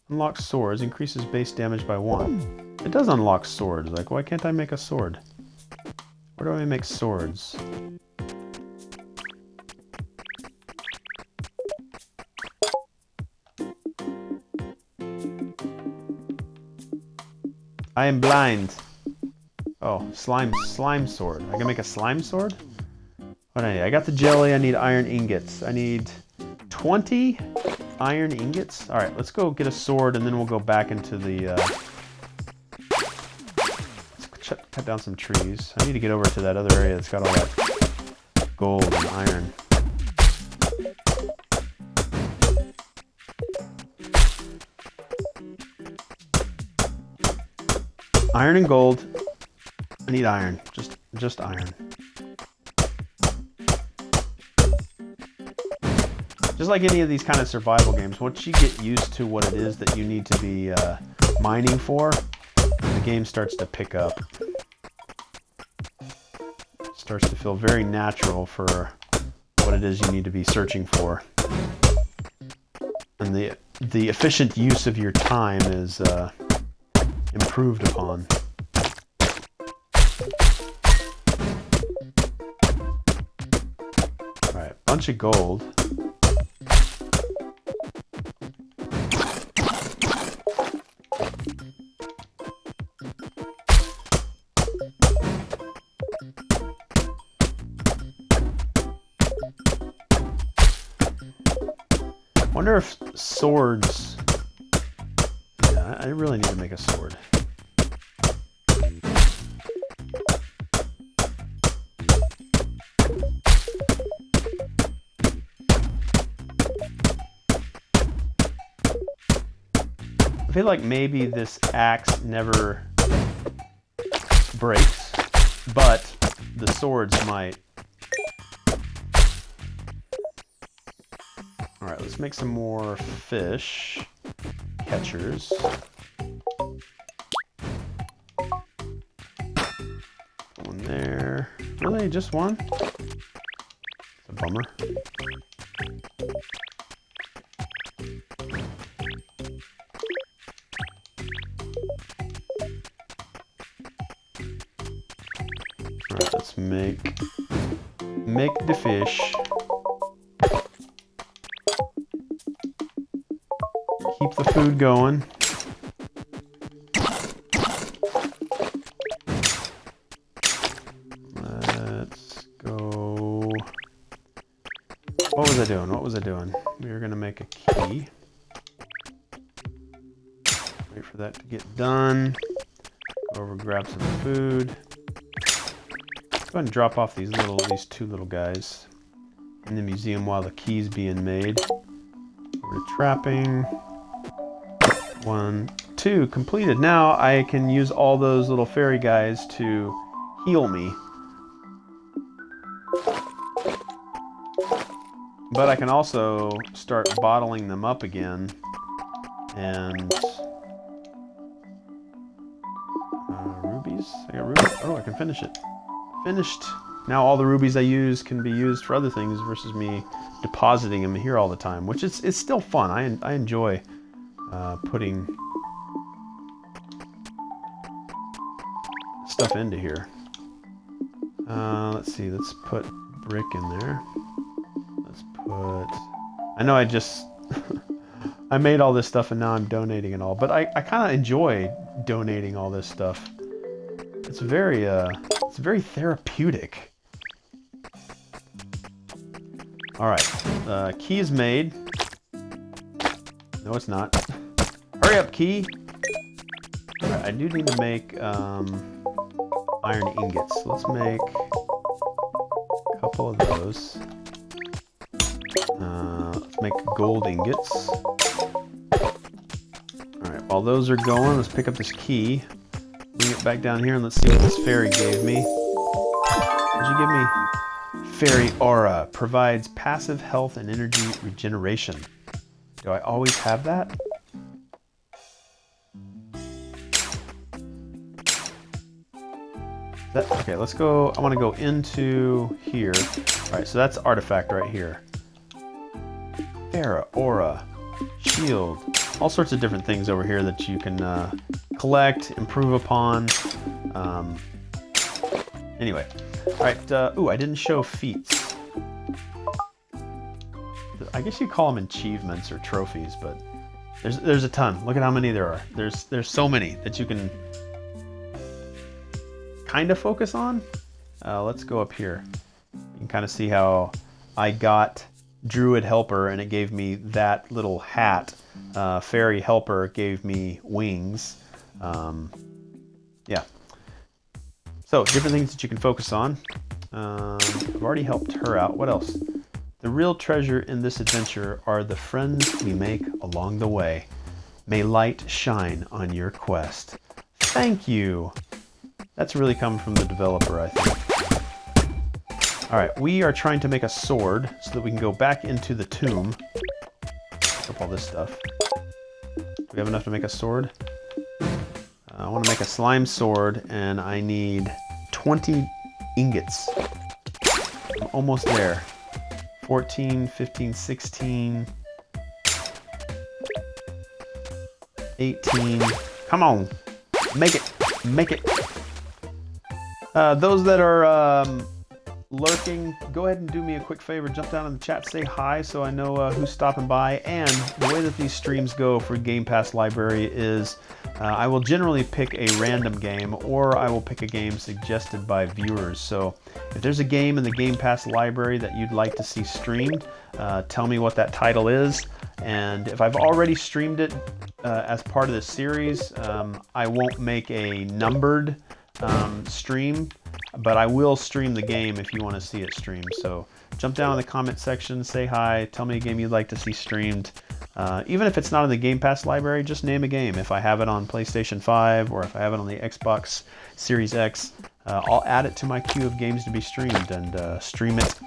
unlocked swords. Increases base damage by 1. It does unlock swords. Like, why can't I make a sword? Where do I make swords? I am blind. Oh, slime sword. I can make a slime sword? What do I need? I got the jelly. I need iron ingots. I need 20 iron ingots. All right, let's go get a sword, and then we'll go back into the... let's cut down some trees. I need to get over to that other area that's got all that gold and iron. Iron and gold. I need iron. Just iron. Just like any of these kind of survival games, once you get used to what it is that you need to be mining for, the game starts to pick up. It starts to feel very natural for what it is you need to be searching for. And the efficient use of your time is improved upon. Alright, bunch of gold. Wonder if swords... Yeah, I really need to make a sword. I feel like maybe this axe never breaks, but the swords might. Alright, let's make some more fish catchers. One there. Really? Just one? It's a bummer. Alright, let's make the fish. Keep the food going. Let's go. What was I doing? What was I doing? We were going to make a key. Wait for that to get done. Go over and grab some food. Go ahead and drop off these two little guys in the museum while the key's being made. We're trapping. 1, 2, completed. Now I can use all those little fairy guys to heal me. But I can also start bottling them up again. And... rubies? I got rubies? Oh, I can finish it. Finished. Now all the rubies I use can be used for other things versus me depositing them here all the time, which it's still fun. I enjoy putting stuff into here. Let's see, let's put brick in there. Let's put... I know I just... I made all this stuff and now I'm donating it all, but I kind of enjoy donating all this stuff. It's very therapeutic. Alright, key is made. No, it's not. Hurry up, key! Alright, I do need to make iron ingots. Let's make a couple of those. Let's make gold ingots. Alright, while those are going, let's pick up this key. Bring it back down here and let's see what this fairy gave me. What'd you give me? Fairy Aura. Provides passive health and energy regeneration. Do I always have that? Okay, let's go. I want to go into here. Alright, so that's artifact right here. Fairy Aura. Shield. All sorts of different things over here that you can collect, improve upon. Anyway. Alright, ooh, I didn't show feats. I guess you call them achievements or trophies, but there's a ton. Look at how many there are. There's so many that you can kind of focus on. Let's go up here. You can kind of see how I got Druid Helper and it gave me that little hat. Fairy Helper gave me wings. Yeah. So, different things that you can focus on. I've already helped her out. What else? The real treasure in this adventure are the friends we make along the way. May light shine on your quest. Thank you. That's really coming from the developer, I think. Alright, we are trying to make a sword so that we can go back into the tomb. Pick up all this stuff. Do we have enough to make a sword? I want to make a slime sword, and I need 20 ingots. I'm almost there. 14, 15, 16, 18. Come on. Make it. Make it. Those that are lurking, go ahead and do me a quick favor. Jump down in the chat, say hi so I know who's stopping by. And the way that these streams go for Game Pass Library is I will generally pick a random game, or I will pick a game suggested by viewers. So if there's a game in the Game Pass Library that you'd like to see streamed, tell me what that title is. And if I've already streamed it as part of this series, I won't make a numbered stream, but I will stream the game if you want to see it streamed. So jump down in the comment section, say hi, tell me a game you'd like to see streamed. Even if it's not in the Game Pass library, just name a game. If I have it on PlayStation 5 or if I have it on the Xbox Series X, I'll add it to my queue of games to be streamed and stream it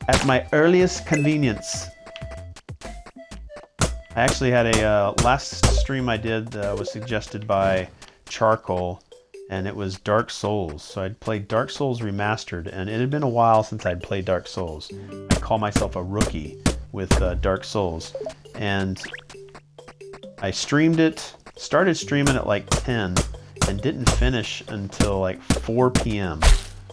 at my earliest convenience. I actually had a last stream I did was suggested by Charcoal, and it was Dark Souls. So I'd played Dark Souls Remastered, and it had been a while since I'd played Dark Souls. I call myself a rookie with Dark Souls, and I streamed it, started streaming at like 10, and didn't finish until like 4 p.m.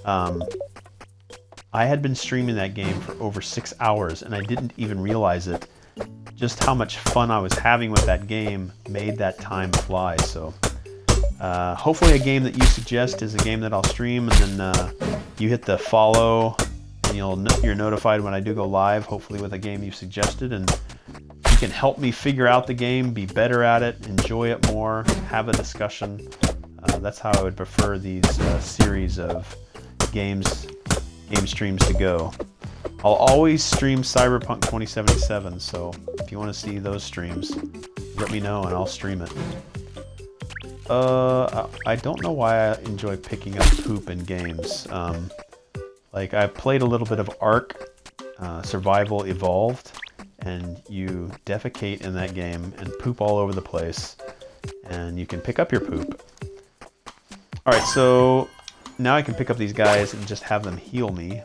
I had been streaming that game for over 6 hours, and I didn't even realize it. Just how much fun I was having with that game made that time fly. So hopefully a game that you suggest is a game that I'll stream, and then you hit the follow and you're notified when I do go live, hopefully with a game you've suggested, and you can help me figure out the game, be better at it, enjoy it more, have a discussion. That's how I would prefer these series of game streams to go. I'll always stream Cyberpunk 2077, so if you want to see those streams, let me know and I'll stream it. I don't know why I enjoy picking up poop in games. Like, I played a little bit of Ark Survival Evolved, and you defecate in that game and poop all over the place, and you can pick up your poop. Alright, so now I can pick up these guys and just have them heal me.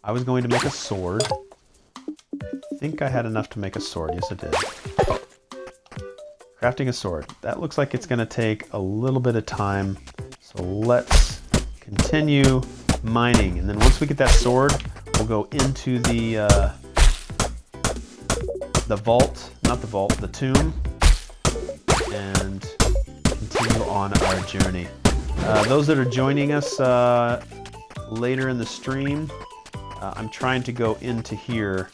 I was going to make a sword. I think I had enough to make a sword. Yes, I did. Crafting a sword. That looks like it's going to take a little bit of time. So let's continue mining. And then once we get that sword, we'll go into the vault, not the vault, the tomb, and continue on our journey. Those that are joining us later in the stream, I'm trying to go into here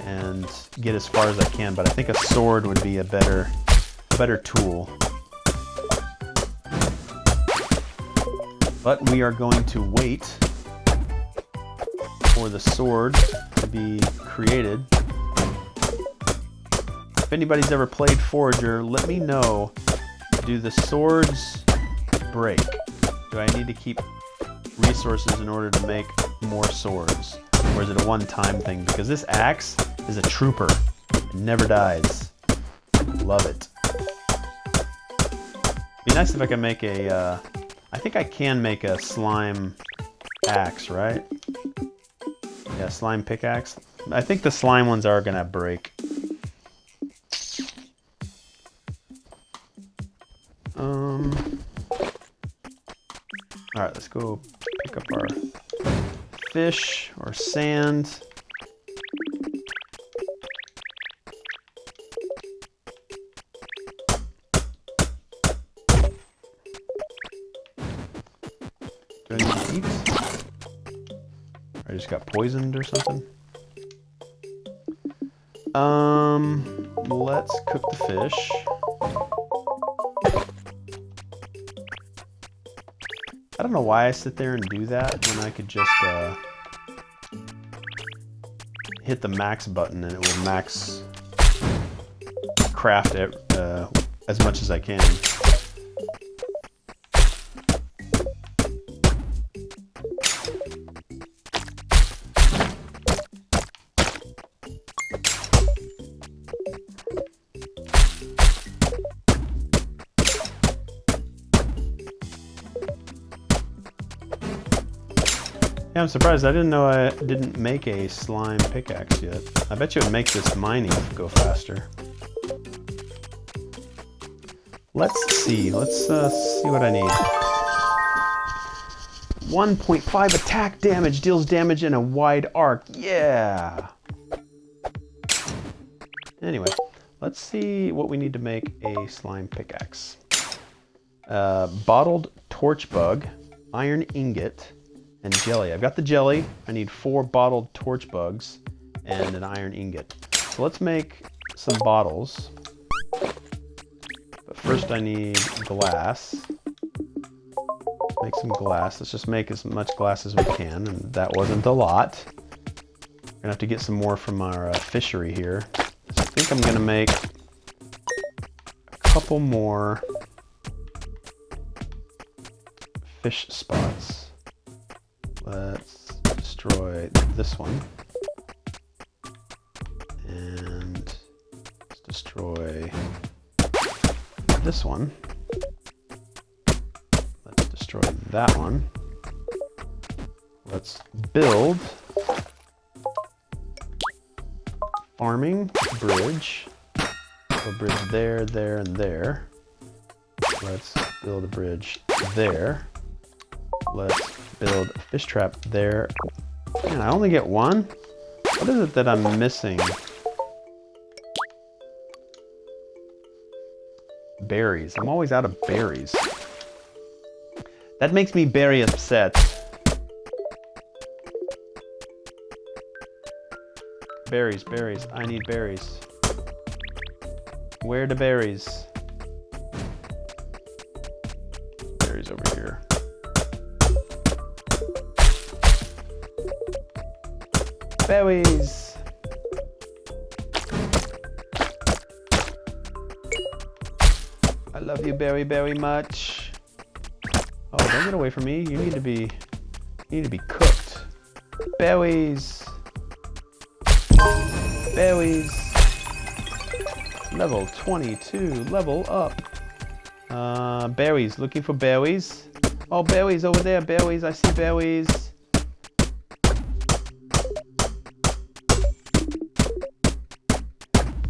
and get as far as I can, but I think a sword would be a better tool. But we are going to wait for the sword to be created. If anybody's ever played Forager, let me know, do the swords break? Do I need to keep resources in order to make more swords? Or is it a one-time thing? Because this axe is a trooper. It never dies. Love it. Be nice if I can make a, I think I can make a slime axe, right? Yeah, slime pickaxe. I think the slime ones are gonna break. Alright, let's go pick up our fish or sand. Do I need to eat? I just got poisoned or something. Let's cook the fish. I don't know why I sit there and do that when I could just hit the max button and it will max craft it as much as I can. Yeah, I'm surprised. I didn't know I didn't make a slime pickaxe yet. I bet you it would make this mining go faster. Let's see. Let's see what I need. 1.5 attack damage, deals damage in a wide arc. Yeah! Anyway, let's see what we need to make a slime pickaxe. Bottled torch bug, iron ingot, and jelly. I've got the jelly. I need 4 bottled torch bugs and an iron ingot. So let's make some bottles. But first I need glass. Make some glass. Let's just make as much glass as we can, and that wasn't a lot. We're gonna have to get some more from our fishery here. So I think I'm gonna make a couple more fish spots. Let's destroy this one. And let's destroy this one. Let's destroy that one. Let's build farming bridge. A bridge there, there, and there. Let's build a bridge there. Let's build a fish trap there. Man, I only get one? What is it that I'm missing? Berries. I'm always out of berries. That makes me very upset. Berries, berries. I need berries. Where are the berries? Berries over here. Berries! I love you very much. Oh, don't get away from me. You need to be cooked. Berries! Berries! Level 22, level up. Berries, looking for berries. Oh, berries over there, berries, I see berries.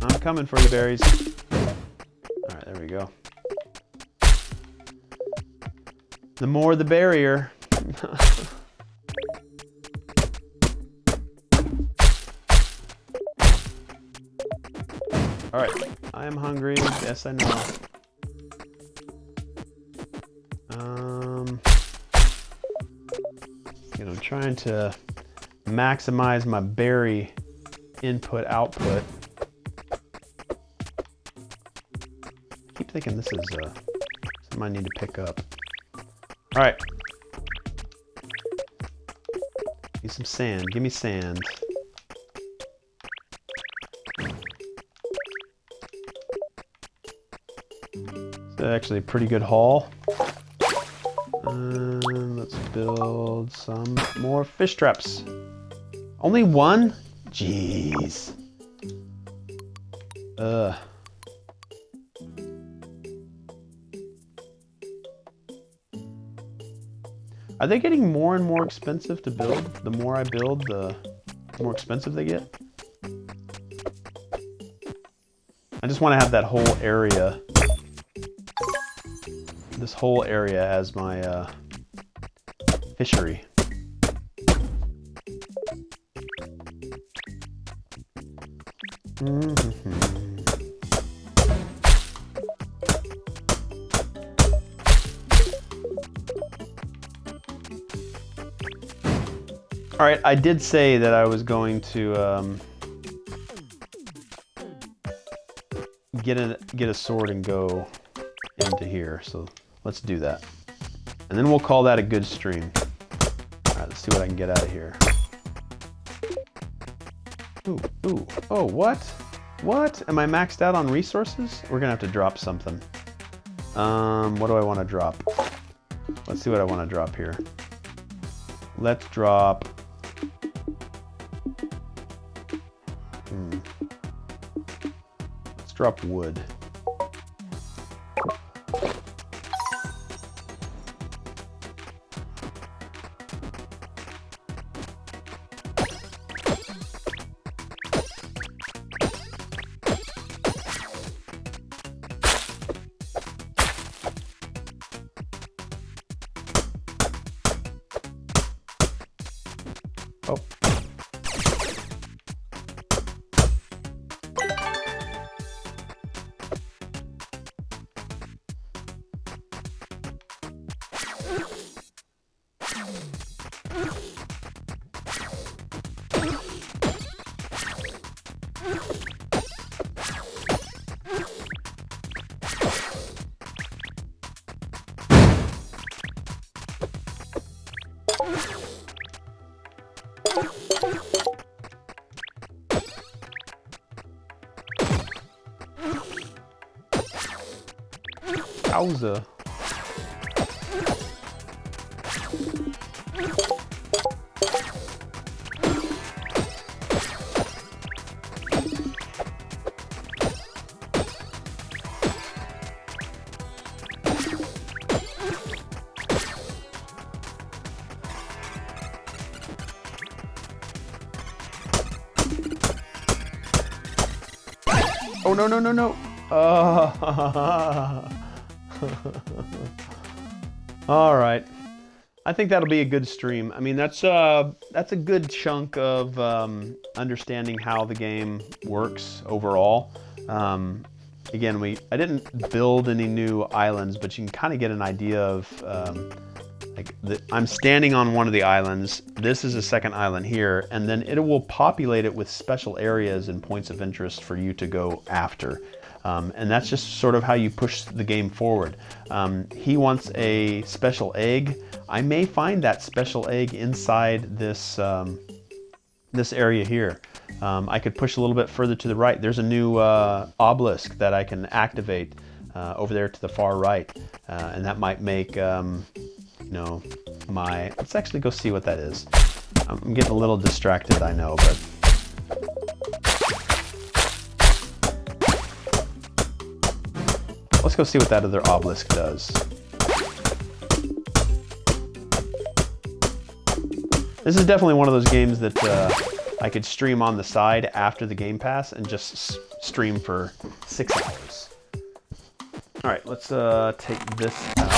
I'm coming for you, berries. Alright, there we go. The more the barrier. Alright, I am hungry. Yes, I know. I'm trying to maximize my berry input output. I keep thinking this is something I need to pick up. Alright. Need some sand. Give me sand. It's actually a pretty good haul. Let's build some more fish traps. Only one? Jeez. Are they getting more and more expensive to build? The more I build, the more expensive they get? I just want to have that whole area. This whole area as my fishery. All right, I did say that I was going to get a sword and go into here. So let's do that, and then we'll call that a good stream. All right, let's see what I can get out of here. Ooh, ooh, oh, what? What? Am I maxed out on resources? We're gonna have to drop something. What do I want to drop? Let's see what I want to drop here. Let's drop... Let's drop wood. Oh. Wowza. Oh, no, no, no, no. All right. I think that'll be a good stream. I mean, that's a good chunk of understanding how the game works overall. Again, I didn't build any new islands, but you can kind of get an idea of I'm standing on one of the islands. This is a second island here, and then it will populate it with special areas and points of interest for you to go after. And that's just sort of how you push the game forward. He wants a special egg. I may find that special egg inside this this area here. I could push a little bit further to the right. There's a new obelisk that I can activate over there to the far right, and that might make let's actually go see what that is. I'm getting a little distracted, I know, but let's go see what that other obelisk does. This is definitely one of those games that I could stream on the side after the Game Pass and just stream for 6 hours. All right, let's take this out.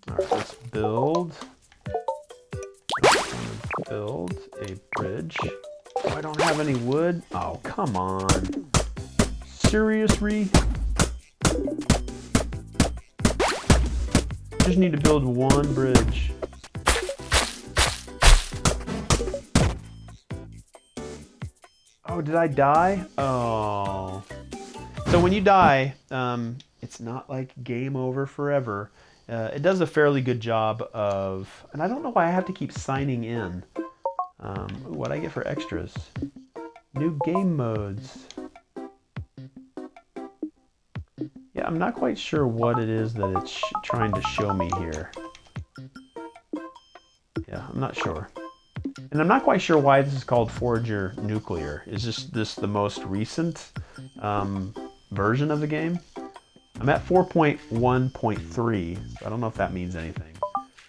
All right, let's build a bridge. Oh, I don't have any wood. Oh, come on. Seriously? Just need to build one bridge. Oh, did I die? Oh. So when you die, it's not like game over forever. It does a fairly good job of, and I don't know why I have to keep signing in. What I get for extras? New game modes. Yeah, I'm not quite sure what it is that it's trying to show me here. Yeah, I'm not sure. And I'm not quite sure why this is called Forager Nuclear. Is this the most recent version of the game? I'm at 4.1.3, so I don't know if that means anything.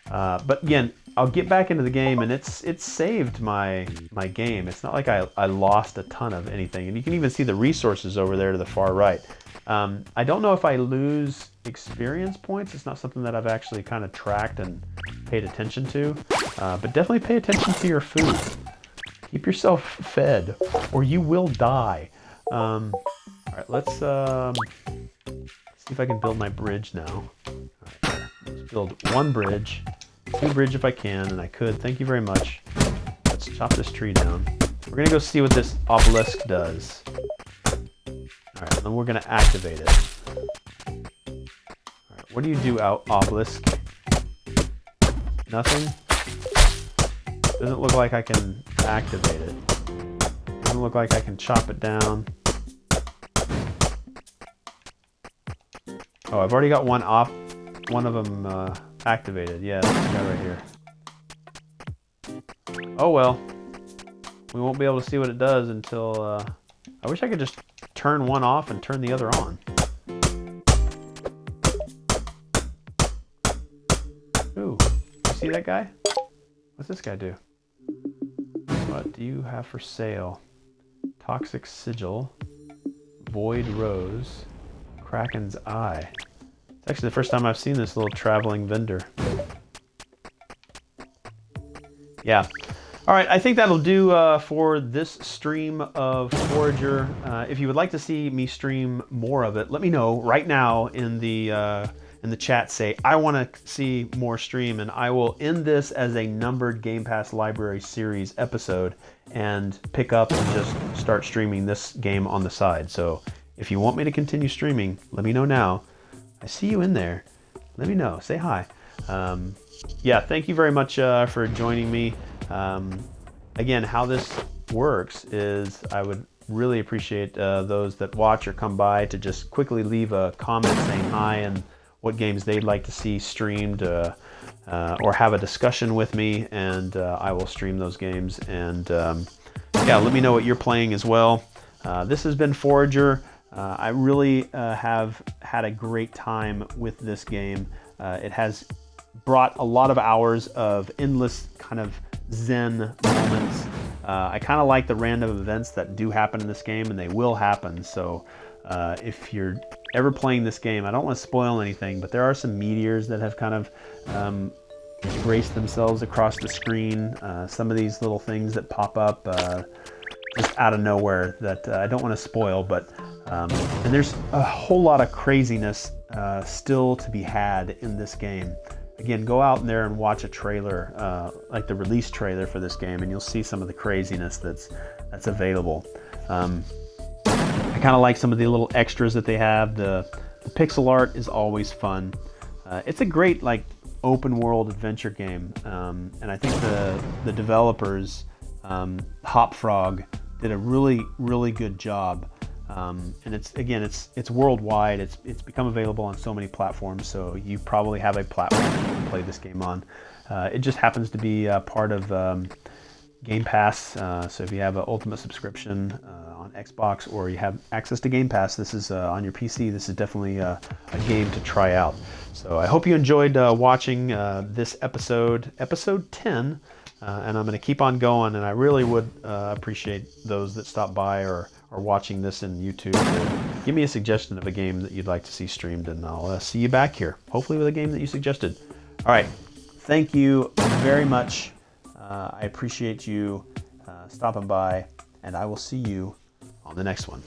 But again, I'll get back into the game, and it's saved my game. It's not like I lost a ton of anything. And you can even see the resources over there to the far right. I don't know if I lose experience points. It's not something that I've actually kind of tracked and paid attention to. But definitely pay attention to your food. Keep yourself fed, or you will die. All right, let's see if I can build my bridge now. All right, let's build one bridge, two bridge if I can, and I could. Thank you very much. Let's chop this tree down. We're gonna go see what this obelisk does. All right, then we're gonna activate it. All right, what do you do, obelisk? Nothing? Doesn't look like I can activate it. Doesn't look like I can chop it down. Oh, I've already got one of them activated. Yeah, this guy right here. Oh well. We won't be able to see what it does until... I wish I could just turn one off and turn the other on. Ooh, you see that guy? What's this guy do? What do you have for sale? Toxic Sigil, Void Rose, Kraken's Eye. It's actually the first time I've seen this little traveling vendor. Yeah. All right, I think that'll do for this stream of Forager. If you would like to see me stream more of it, let me know right now in the chat. Say, I want to see more stream, and I will end this as a numbered Game Pass Library Series episode and pick up and just start streaming this game on the side. So if you want me to continue streaming, let me know now. I see you in there. Let me know. Say hi. Yeah, thank you very much for joining me. Again, how this works is I would really appreciate those that watch or come by to just quickly leave a comment saying hi and what games they'd like to see streamed, or have a discussion with me, and I will stream those games. And yeah, let me know what you're playing as well. This has been Forager. I really have had a great time with this game. It has brought a lot of hours of endless kind of zen moments. I kind of like the random events that do happen in this game, and they will happen. So if you're ever playing this game, I don't want to spoil anything, but there are some meteors that have kind of raced themselves across the screen. Some of these little things that pop up just out of nowhere that I don't want to spoil, but and there's a whole lot of craziness still to be had in this game. Again, go out there and watch a trailer, like the release trailer for this game, and you'll see some of the craziness that's available. I kind of like some of the little extras that they have. The pixel art is always fun. It's a great open world adventure game, and I think the developers, Hopfrog, did a really good job. And it's worldwide. It's become available on so many platforms, so you probably have a platform that you can play this game on. It just happens to be part of Game Pass, so if you have an Ultimate subscription on Xbox, or you have access to Game Pass, this is on your PC, this is definitely a game to try out. So I hope you enjoyed watching this episode 10, and I'm going to keep on going, and I really would appreciate those that stop by or are watching this in YouTube. Give me a suggestion of a game that you'd like to see streamed, and I'll see you back here, hopefully with a game that you suggested. All right, thank you very much. I appreciate you stopping by, and I will see you on the next one.